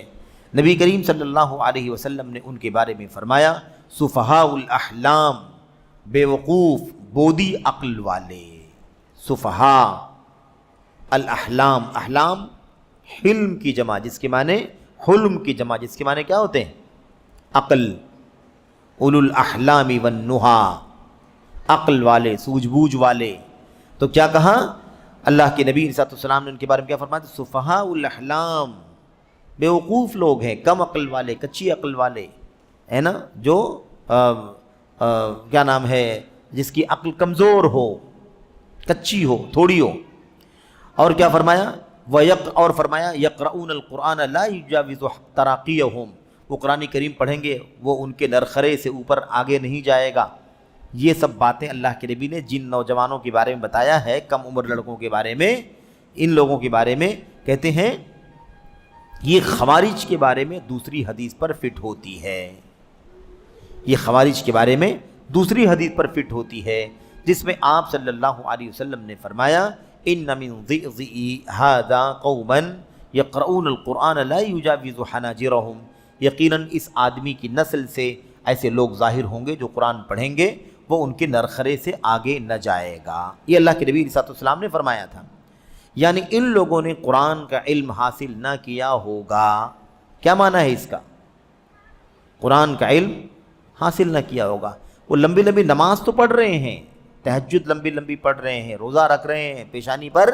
S2: نبی کریم صلی اللہ علیہ وسلم نے ان کے بارے میں فرمایا، سفہاء الاحلام، بے وقوف بودی عقل والے، سفہاء الاحلام، احلام حلم کی جمع جس کے معنی حلم کی جمع جس کے معنی کیا ہوتے ہیں، عقل، اولو الاحلام والنہا، عقل والے، سوجھ بوجھ والے۔ تو کیا کہا اللہ کے نبی صلی اللہ علیہ وسلم نے ان کے بارے میں کیا فرمایا، سفہاء الاحلام، بے وقوف لوگ ہیں، کم عقل والے، کچی عقل والے، ہے نا، جو کیا نام ہے، جس کی عقل کمزور ہو، کچی ہو، تھوڑی ہو۔ اور کیا فرمایا، اور فرمایا یقرؤون القرآن لا یجاوز تراقیہم، وہ قرآن کریم پڑھیں گے وہ ان کے نرخرے سے اوپر آگے نہیں جائے گا۔ یہ سب باتیں اللہ کے نبی نے جن نوجوانوں کے بارے میں بتایا ہے، کم عمر لڑکوں کے بارے میں، ان لوگوں کے بارے میں کہتے ہیں یہ خوارج کے بارے میں دوسری حدیث پر فٹ ہوتی ہے، یہ خوارج کے بارے میں دوسری حدیث پر فٹ ہوتی ہے جس میں آپ صلی اللہ علیہ وسلم نے فرمایا، ان من ضئضئ ھذا قوما یقرؤون القرآن لا یجاوز حناجرہم، یقیناً اس آدمی کی نسل سے ایسے لوگ ظاہر ہوں گے جو قرآن پڑھیں گے وہ ان کے نرخرے سے آگے نہ جائے گا۔ یہ اللہ کے نبی صلی اللہ علیہ وسلم نے فرمایا تھا، یعنی ان لوگوں نے قرآن کا علم حاصل نہ کیا ہوگا۔ کیا معنی ہے اس کا، قرآن کا علم حاصل نہ کیا ہوگا۔ وہ لمبی لمبی نماز تو پڑھ رہے ہیں، تہجد لمبی لمبی پڑھ رہے ہیں، روزہ رکھ رہے ہیں، پیشانی پر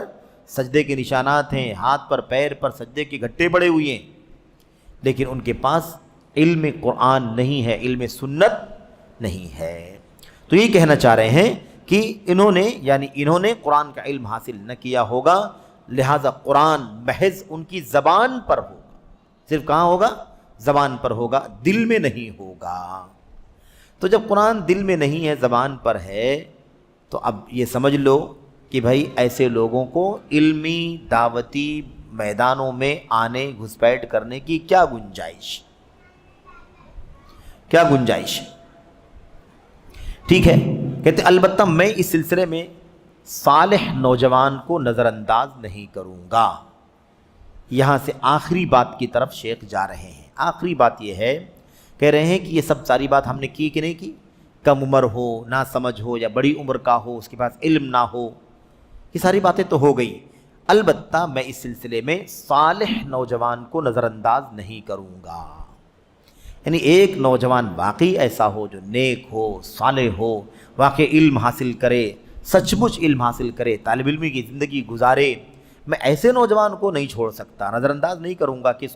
S2: سجدے کے نشانات ہیں، ہاتھ پر پیر پر سجدے کے گھٹے پڑے ہوئے ہیں، لیکن ان کے پاس علم قرآن نہیں ہے، علم سنت نہیں ہے۔ تو یہ کہنا چاہ رہے ہیں کہ انہوں نے قرآن کا علم حاصل نہ کیا ہوگا، لہذا قرآن محض ان کی زبان پر ہوگا، صرف کہاں ہوگا، زبان پر ہوگا، دل میں نہیں ہوگا۔ تو جب قرآن دل میں نہیں ہے، زبان پر ہے، تو اب یہ سمجھ لو کہ بھائی ایسے لوگوں کو علمی دعوتی میدانوں میں آنے گھسپیٹ کرنے کی کیا گنجائش ہے۔ ٹھیک ہے، کہتے البتہ میں اس سلسلے میں صالح نوجوان کو نظر انداز نہیں کروں گا۔ یہاں سے آخری بات کی طرف شیخ جا رہے ہیں۔ آخری بات یہ ہے، کہہ رہے ہیں کہ یہ سب ساری بات ہم نے کی کہ نہیں کی، کم عمر ہو، نہ سمجھ ہو، یا بڑی عمر کا ہو، اس کے پاس علم نہ ہو، یہ ساری باتیں تو ہو گئی، البتہ میں اس سلسلے میں صالح نوجوان کو نظر انداز نہیں کروں گا۔ یعنی ایک نوجوان واقعی ایسا ہو جو نیک ہو، صالح ہو، واقعی علم حاصل کرے، سچ مچ علم حاصل کرے، طالب علمی کی زندگی گزارے، میں ایسے نوجوان کو نہیں چھوڑ سکتا، نظر انداز نہیں کروں گا کہ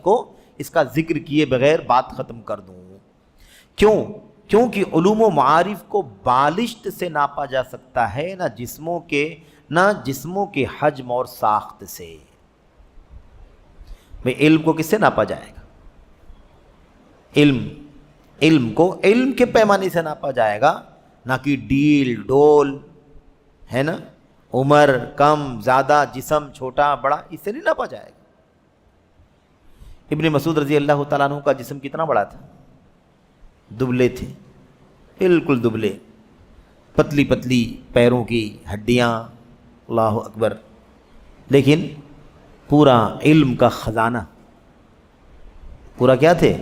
S2: اس کا ذکر کیے بغیر بات ختم کر دوں۔ کیونکہ علوم و معارف کو بالشت سے ناپا جا سکتا ہے، نہ جسموں کے حجم اور ساخت سے۔ بھئی علم کو کس سے ناپا جائے گا، علم کو علم کے پیمانے سے ناپا جائے گا، نہ کہ ڈیل ڈول، ہے نا، عمر کم زیادہ، جسم چھوٹا بڑا، اس سے نہیں ناپا جائے گا۔ ابن مسعود رضی اللہ تعالیٰ عنہ کا جسم کتنا بڑا تھا، دبلے تھے، بالکل دبلے، پتلی پتلی پیروں کی ہڈیاں، اللہ اکبر، لیکن پورا علم کا خزانہ، پورا کیا تھے،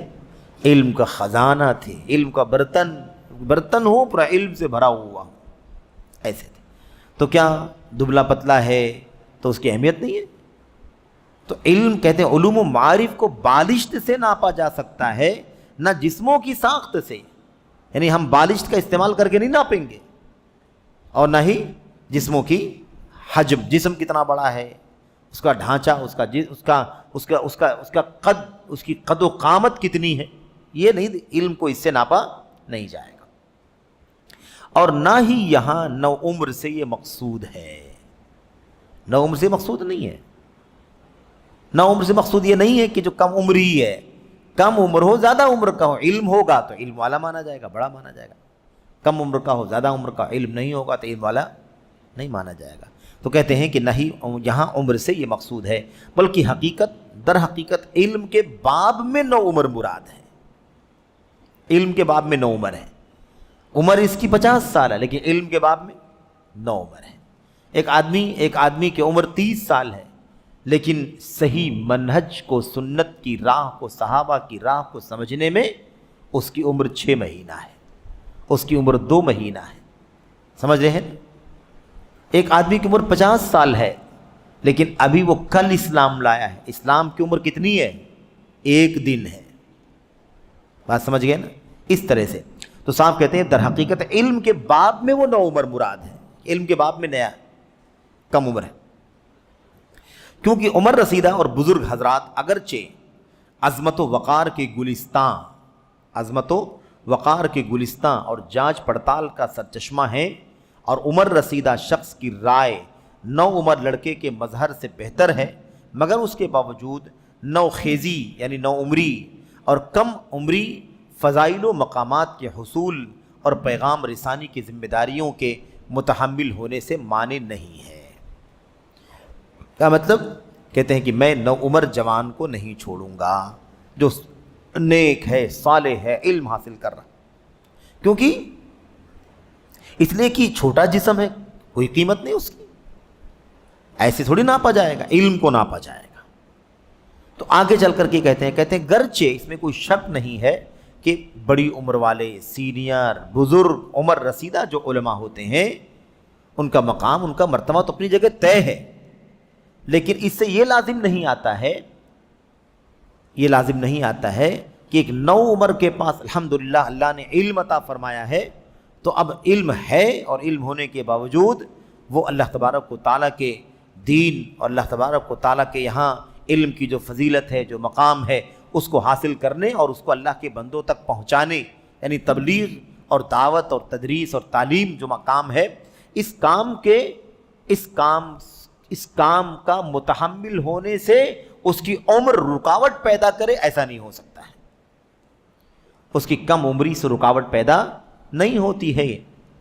S2: علم کا خزانہ تھے، علم کا برتن ہو پورا علم سے بھرا ہوا، ایسے تھے۔ تو کیا دبلا پتلا ہے تو اس کی اہمیت نہیں ہے؟ تو علم کہتے ہیں علوم و معارف کو بالشت سے ناپا جا سکتا ہے، نہ جسموں کی ساخت سے، یعنی ہم بالشت کا استعمال کر کے نہیں ناپیں گے، اور نہ ہی جسموں کی حجم، جسم کتنا بڑا ہے، اس کا ڈھانچہ، اس کا قد، اس کی قد و قامت کتنی ہے، یہ نہیں، علم کو اس سے ناپا نہیں جائے گا۔ اور نہ ہی یہاں نو عمر سے یہ مقصود ہے، نو عمر سے مقصود نہیں ہے، نو عمر سے مقصود یہ نہیں ہے کہ جو کم عمری ہے، کم عمر ہو زیادہ عمر کا ہو، علم ہوگا تو علم والا مانا جائے گا، بڑا مانا جائے گا، کم عمر کا ہو زیادہ عمر کا، علم نہیں ہوگا تو علم والا نہیں مانا جائے گا۔ تو کہتے ہیں کہ نہیں یہاں عمر سے یہ مقصود ہے، بلکہ در حقیقت علم کے باب میں نو عمر مراد ہے، علم کے باب میں نو عمر ہے، عمر اس کی 50 سال ہے لیکن علم کے باب میں 9 عمر ہے۔ ایک آدمی کی عمر 30 سال ہے لیکن صحیح منہج کو، سنت کی راہ کو، صحابہ کی راہ کو سمجھنے میں اس کی عمر 6 مہینہ ہے، اس کی عمر 2 مہینہ ہے، سمجھ رہے ہیں؟ ایک آدمی کی عمر 50 سال ہے لیکن ابھی وہ کل اسلام لایا ہے، اسلام کی عمر کتنی ہے؟ 1 دن ہے، بات سمجھ گئے نا؟ اس طرح سے تو صاحب کہتے ہیں در حقیقت علم کے باب میں وہ 9 عمر مراد ہے، علم کے باب میں نیا کم عمر ہے، کیونکہ عمر رسیدہ اور بزرگ حضرات اگرچہ عظمت و وقار کے گلستاں اور جانچ پڑتال کا سرچشمہ ہیں، اور عمر رسیدہ شخص کی رائے 9 عمر لڑکے کے مظہر سے بہتر ہے، مگر اس کے باوجود 9 خیزی یعنی 9 عمری اور کم عمری فضائل و مقامات کے حصول اور پیغام رسانی کی ذمہ داریوں کے متحمل ہونے سے مانع نہیں ہے۔ کیا مطلب؟ کہتے ہیں کہ میں 9 عمر جوان کو نہیں چھوڑوں گا جو نیک ہے، صالح ہے، علم حاصل کر رہا، کیونکہ اس لیے کہ چھوٹا جسم ہے، کوئی قیمت نہیں اس کی، ایسے تھوڑی ناپا جائے گا، علم کو ناپا جائے گا۔ تو آگے چل کر کے کہتے ہیں گرچہ اس میں کوئی شک نہیں ہے کہ بڑی عمر والے، سینئر، بزرگ، عمر رسیدہ جو علماء ہوتے ہیں ان کا مقام، ان کا مرتبہ تو اپنی جگہ طے ہے، لیکن اس سے یہ لازم نہیں آتا ہے کہ ایک 9 عمر کے پاس الحمدللہ اللہ نے علم عطا فرمایا ہے تو اب علم ہے، اور علم ہونے کے باوجود وہ اللہ تبارک و تعالیٰ کے دین اور اللہ تبارک و تعالیٰ کے یہاں علم کی جو فضیلت ہے، جو مقام ہے، اس کو حاصل کرنے اور اس کو اللہ کے بندوں تک پہنچانے، یعنی تبلیغ اور دعوت اور تدریس اور تعلیم جو مقام ہے، اس کام کا متحمل ہونے سے اس کی عمر رکاوٹ پیدا کرے، ایسا نہیں ہو سکتا ہے۔ اس کی کم عمری سے رکاوٹ پیدا نہیں ہوتی ہے،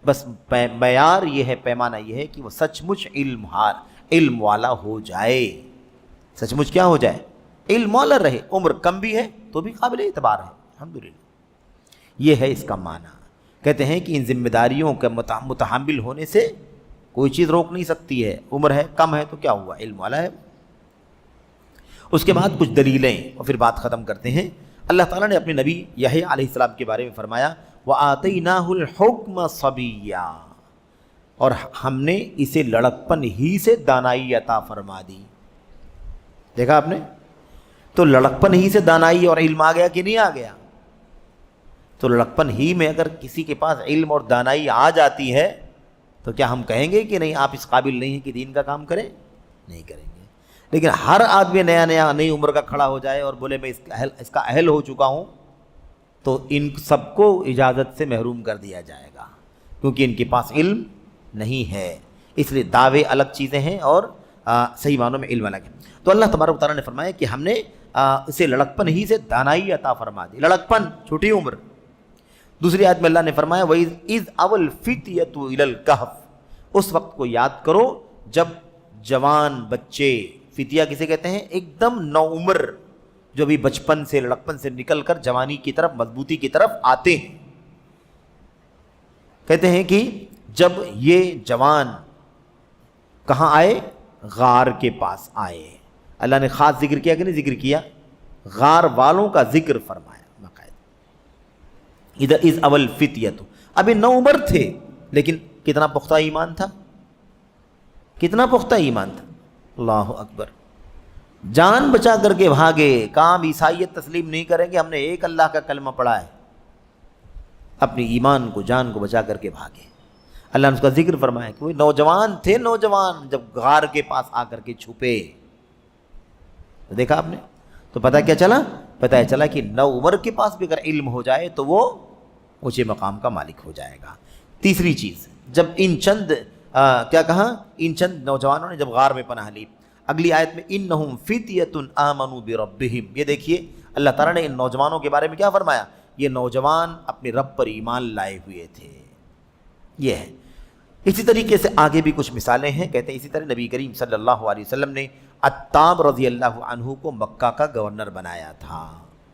S2: بس معیار یہ ہے، پیمانہ یہ ہے کہ وہ سچ مچ علم والا ہو جائے، سچ مچ کیا ہو جائے؟ علم والا رہے، عمر کم بھی ہے تو بھی قابل اعتبار ہے، الحمدللہ۔ یہ ہے اس کا معنی۔ کہتے ہیں کہ ان ذمہ داریوں کے متحمل ہونے سے کوئی چیز روک نہیں سکتی ہے، عمر ہے، کم ہے تو کیا ہوا، علم والا ہے۔ اس کے بعد کچھ دلیلیں اور پھر بات ختم کرتے ہیں۔ اللہ تعالیٰ نے اپنے نبی یحییٰ علیہ السلام کے بارے میں فرمایا وَآتَيْنَاهُ الْحُكْمَ صَبِيًّا، اور ہم نے اسے لڑکپن ہی سے دانائی عطا فرما دی۔ دیکھا آپ نے؟ تو لڑکپن ہی سے دانائی اور علم آ گیا کہ نہیں آ گیا؟ تو لڑکپن ہی میں اگر کسی کے پاس علم اور دانائی آ جاتی ہے تو کیا ہم کہیں گے کہ نہیں آپ اس قابل نہیں ہیں کہ دین کا کام کریں؟ نہیں کریں گے۔ لیکن ہر آدمی نئی عمر کا کھڑا ہو جائے اور بولے میں اس کا اہل ہو چکا ہوں، تو ان سب کو اجازت سے محروم کر دیا جائے گا، کیونکہ ان کے پاس علم نہیں ہے۔ اس لیے دعوے الگ چیزیں ہیں اور صحیح معنوں میں علم الگ ہے۔ تو اللہ تبارک و تعالیٰ نے فرمایا کہ ہم نے اسے لڑکپن ہی سے دانائی عطا فرما دی، لڑکپن چھوٹی عمر۔ دوسری آیت میں اللہ نے فرمایا وَإِذْ أَوَى الْفِتْيَةُ إِلَى الْكَهْفِ، اس وقت کو یاد کرو جب جوان بچے، فتیہ کسے کہتے ہیں؟ ایک دم نو عمر جو بھی بچپن سے، لڑکپن سے نکل کر جوانی کی طرف، مضبوطی کی طرف آتے ہیں۔ کہتے ہیں کہ جب یہ جوان کہاں آئے؟ غار کے پاس آئے۔ اللہ نے خاص ذکر کیا کہ نہیں ذکر کیا؟ غار والوں کا ذکر فرمایا باقاعدہ۔ ادھر از اول فتیت، ابھی 9 عمر تھے لیکن کتنا پختہ ایمان تھا، کتنا پختہ ایمان تھا، اللہ اکبر۔ جان بچا کر کے بھاگے، کام عیسائیت تسلیم نہیں کریں گے، ہم نے ایک اللہ کا کلمہ پڑھا ہے، اپنی ایمان کو، جان کو بچا کر کے بھاگے۔ اللہ نے اس کا ذکر فرمایا کہ وہ نوجوان تھے، نوجوان جب غار کے پاس آ کر کے چھپے، تو دیکھا آپ نے، تو پتہ کیا چلا؟ پتہ چلا کہ 9 عمر کے پاس بھی اگر علم ہو جائے تو وہ اونچے مقام کا مالک ہو جائے گا۔ تیسری چیز، جب ان چند کیا کہا، ان چند نوجوانوں نے جب غار میں پناہ لی، اگلی آیت میں انہم فتیۃ آمنوا بربہم، یہ دیکھیے اللہ تعالیٰ نے ان نوجوانوں کے بارے میں کیا فرمایا، یہ نوجوان اپنے رب پر ایمان لائے ہوئے تھے، یہ ہے۔ اسی طریقے سے آگے بھی کچھ مثالیں ہیں، کہتے ہیں اسی طرح نبی کریم صلی اللہ علیہ وسلم نے عتاب رضی اللہ عنہ کو مکہ کا گورنر بنایا تھا۔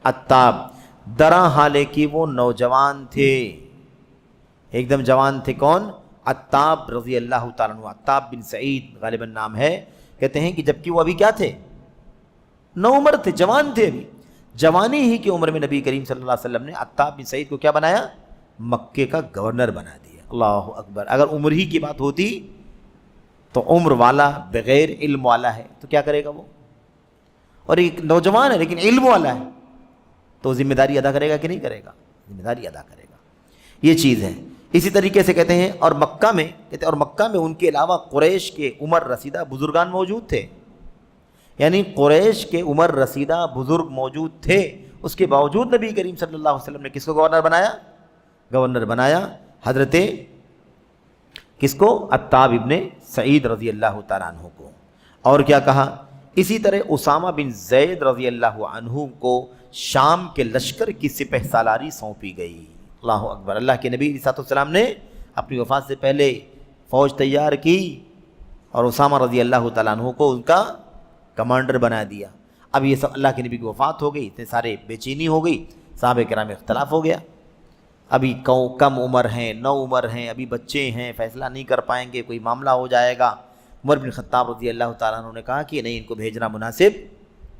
S2: عتاب درا حالے کہ وہ نوجوان تھے، ایک دم جوان تھے، کون؟ عتاب رضی اللہ تعالیٰ عنہ، عتاب بن سعید غالباً نام ہے، کہتے ہیں کہ جبکہ وہ ابھی کیا تھے، نو عمر تھے، جوان تھے، ابھی جوانی ہی کی عمر میں نبی کریم صلی اللہ علیہ وسلم نے عتاب بن سعید کو کیا بنایا، مکے کا گورنر بنا دیا۔ اللہ اکبر، اگر عمر ہی کی بات ہوتی تو عمر والا بغیر علم والا ہے تو کیا کرے گا وہ، اور ایک نوجوان ہے لیکن علم والا ہے تو ذمہ داری ادا کرے گا کہ نہیں کرے گا، ذمہ داری ادا کرے گا، یہ چیز ہے۔ اسی طریقے سے کہتے ہیں اور مکہ میں ان کے علاوہ قریش کے عمر رسیدہ بزرگان موجود تھے، یعنی قریش کے عمر رسیدہ بزرگ موجود تھے، اس کے باوجود نبی کریم صلی اللہ علیہ وسلم نے کس کو گورنر بنایا، حضرت کس کو، عتاب ابن سعید رضی اللہ تعالیٰ عنہ کو۔ اور کیا کہا، اسی طرح اسامہ بن زید رضی اللہ عنہ کو شام کے لشکر کی سپہ سالاری سونپی گئی۔ اللہ اکبر، اللہ کے نبی علیہ السلام نے اپنی وفات سے پہلے فوج تیار کی اور اسامہ رضی اللہ تعالیٰ عنہ کو ان کا کمانڈر بنا دیا۔ اب یہ سب اللہ کے نبی کی وفات ہو گئی، اتنے سارے بے چینی ہو گئی، صحابہ کرام میں اختلاف ہو گیا، ابھی کم عمر ہیں، نو عمر ہیں، ابھی بچے ہیں، فیصلہ نہیں کر پائیں گے، کوئی معاملہ ہو جائے گا۔ عمر بن خطاب رضی اللہ تعالیٰ عنہ نے کہا کہ نہیں، ان کو بھیجنا مناسب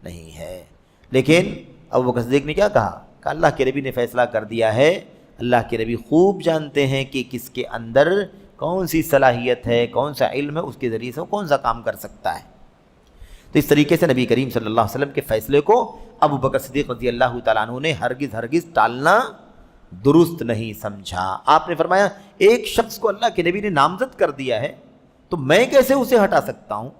S2: نہیں ہے، لیکن ابو بکر صدیق نے کیا کہا کہ اللہ کے نبی نے فیصلہ کر دیا ہے، اللہ کے نبی خوب جانتے ہیں کہ کس کے اندر کون سی صلاحیت ہے، کون سا علم ہے، اس کے ذریعے سے وہ کون سا کام کر سکتا ہے۔ تو اس طریقے سے نبی کریم صلی اللہ علیہ وسلم کے فیصلے کو ابو بکر صدیق رضی اللہ تعالیٰ عنہ نے ہرگز ٹالنا درست نہیں سمجھا۔ آپ نے فرمایا ایک شخص کو اللہ کے نبی نے نامزد کر دیا ہے تو میں کیسے اسے ہٹا سکتا ہوں؟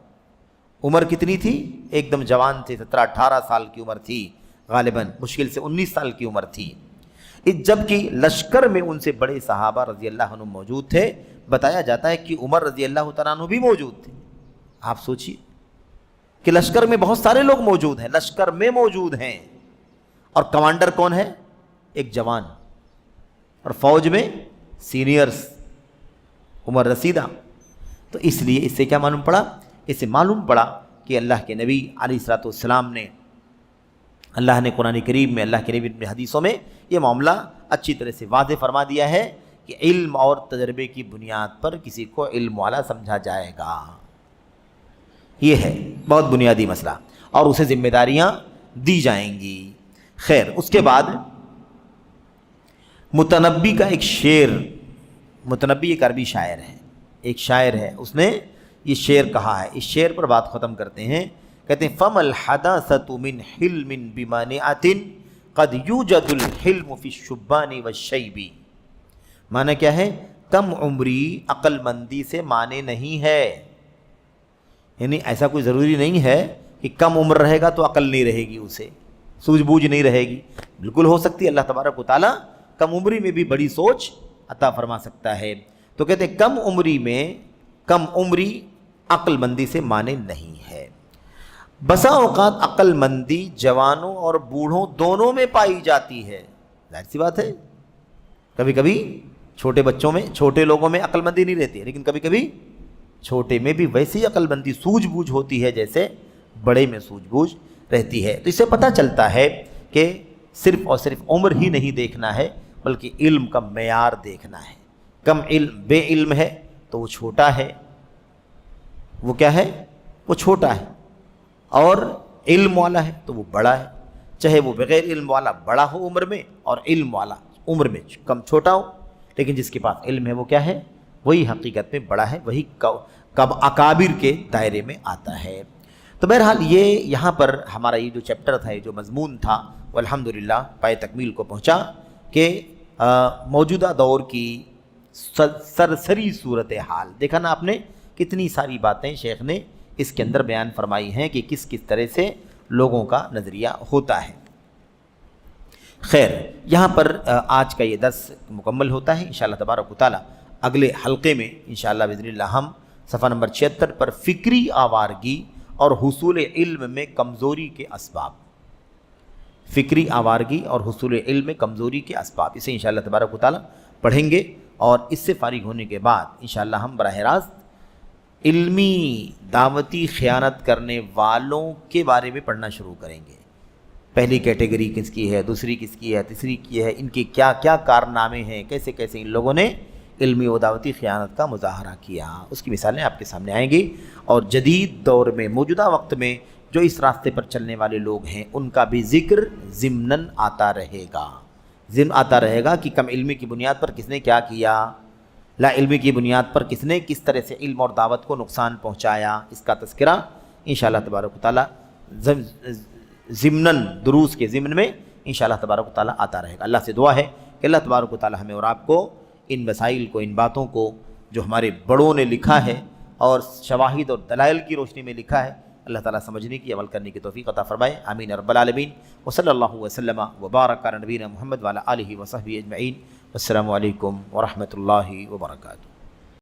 S2: عمر کتنی تھی؟ ایک دم جوان تھے، 17-18 سال کی عمر تھی، غالباً مشکل سے 19 سال کی عمر تھی، جبکہ لشکر میں ان سے بڑے صحابہ رضی اللہ عنہ موجود تھے، بتایا جاتا ہے کہ عمر رضی اللہ تعالیٰ عنہ بھی موجود تھے۔ آپ سوچئے کہ لشکر میں بہت سارے لوگ موجود ہیں، لشکر میں موجود ہیں، اور کمانڈر کون ہے؟ ایک جوان، اور فوج میں سینئرز، عمر رسیدہ۔ تو اس لیے اس سے کیا معلوم پڑا؟ اس سے معلوم پڑا کہ اللہ کے نبی علیہ الصلوۃ والسلام نے، اللہ نے قرآن کریم میں، اللہ کے نبی اپنے حدیثوں میں یہ معاملہ اچھی طرح سے واضح فرما دیا ہے کہ علم اور تجربے کی بنیاد پر کسی کو علم والا سمجھا جائے گا، یہ ہے بہت بنیادی مسئلہ، اور اسے ذمہ داریاں دی جائیں گی۔ خیر، اس کے بعد متنبی کا ایک شعر، متنبی ایک عربی شاعر ہے، ایک شاعر ہے، اس نے یہ شعر کہا ہے، اس شعر پر بات ختم کرتے ہیں۔ کہتے ہیں فَمَا الْحَدَاثَةُ مِنْ حِلْمٍ بِمَانِعَةٍ قَدْ يُوجَدُ الْحِلْمُ فِي الشُّبَّانِ وَالشَّيْبِ، معنی کیا ہے؟ کم عمری عقل مندی سے مانے نہیں ہے، یعنی ایسا کوئی ضروری نہیں ہے کہ کم عمر رہے گا تو عقل نہیں رہے گی، اسے سوجھ بوجھ نہیں رہے گی، بالکل ہو سکتی ہے، اللہ تبارک و تعالیٰ کم عمری میں بھی بڑی سوچ عطا فرما سکتا ہے۔ تو کہتے ہیں کم عمری عقل مندی سے مانے نہیں ہے۔ بسا اوقات عقل مندی جوانوں اور بوڑھوں دونوں میں پائی جاتی ہے، ظاہر سی بات ہے، کبھی کبھی چھوٹے بچوں میں، چھوٹے لوگوں میں عقل مندی نہیں رہتی ہے، لیکن کبھی کبھی چھوٹے میں بھی ویسی عقل مندی، سوجھ بوجھ ہوتی ہے جیسے بڑے میں سوجھ بوجھ رہتی ہے۔ تو اس سے پتہ چلتا ہے کہ صرف اور صرف عمر ہی نہیں دیکھنا ہے، بلکہ علم کا معیار دیکھنا ہے۔ کم علم، بے علم ہے تو وہ چھوٹا ہے، وہ کیا ہے؟ وہ چھوٹا ہے، اور علم والا ہے تو وہ بڑا ہے، چاہے وہ بغیر علم والا بڑا ہو عمر میں اور علم والا عمر میں کم چھوٹا ہو، لیکن جس کے پاس علم ہے وہ کیا ہے؟ وہی حقیقت میں بڑا ہے، وہی کب اکابر کے دائرے میں آتا ہے۔ تو بہرحال یہ یہاں پر ہمارا یہ جو چیپٹر تھا، یہ جو مضمون تھا، وہ الحمدللہ پائے تکمیل کو پہنچا کہ موجودہ دور کی سرسری صورتحال دیکھا نا آپ نے، کتنی ساری باتیں شیخ نے اس کے اندر بیان فرمائی ہیں کہ کس کس طرح سے لوگوں کا نظریہ ہوتا ہے۔ خیر، یہاں پر آج کا یہ درس مکمل ہوتا ہے، انشاءاللہ تبارک و تعالی اگلے حلقے میں انشاءاللہ بإذن اللہ ہم صفحہ نمبر 76 پر فکری آوارگی اور حصول علم میں کمزوری کے اسباب، فکری آوارگی اور حصول علم میں کمزوری کے اسباب، اسے انشاءاللہ تبارک و تعالیٰ پڑھیں گے، اور اس سے فارغ ہونے کے بعد انشاءاللہ ہم براہ راست علمی دعوتی خیانت کرنے والوں کے بارے میں پڑھنا شروع کریں گے۔ پہلی کیٹیگری کس کی ہے، دوسری کس کی ہے، تیسری کی ہے، ان کے کیا کیا کارنامے ہیں، کیسے کیسے ان لوگوں نے علمی و دعوتی خیانت کا مظاہرہ کیا، اس کی مثالیں آپ کے سامنے آئیں گی۔ اور جدید دور میں، موجودہ وقت میں جو اس راستے پر چلنے والے لوگ ہیں ان کا بھی ذکر ضمناً آتا رہے گا، آتا رہے گا کہ کم علمی کی بنیاد پر کس نے کیا کیا، لا علمی کی بنیاد پر کس نے کس طرح سے علم اور دعوت کو نقصان پہنچایا، اس کا تذکرہ انشاءاللہ تبارک و تعالیٰ ضمناً دروس کے ضمن میں انشاءاللہ تبارک و تعالیٰ آتا رہے گا۔ اللہ سے دعا ہے کہ اللہ تبارک و تعالیٰ ہمیں اور آپ کو ان مسائل کو، ان باتوں کو جو ہمارے بڑوں نے لکھا ہے اور شواہد اور دلائل کی روشنی میں لکھا ہے، اللہ تعالیٰ سمجھنے کی، عمل کرنے کی توفیق عطا فرمائے، آمین رب العالمین۔ وصلی اللہ وسلم وبارک علی نبینا محمد وعلی آلہ وصحبہ اجمعین۔ السلام علیکم ورحمۃ اللہ وبرکاتہ۔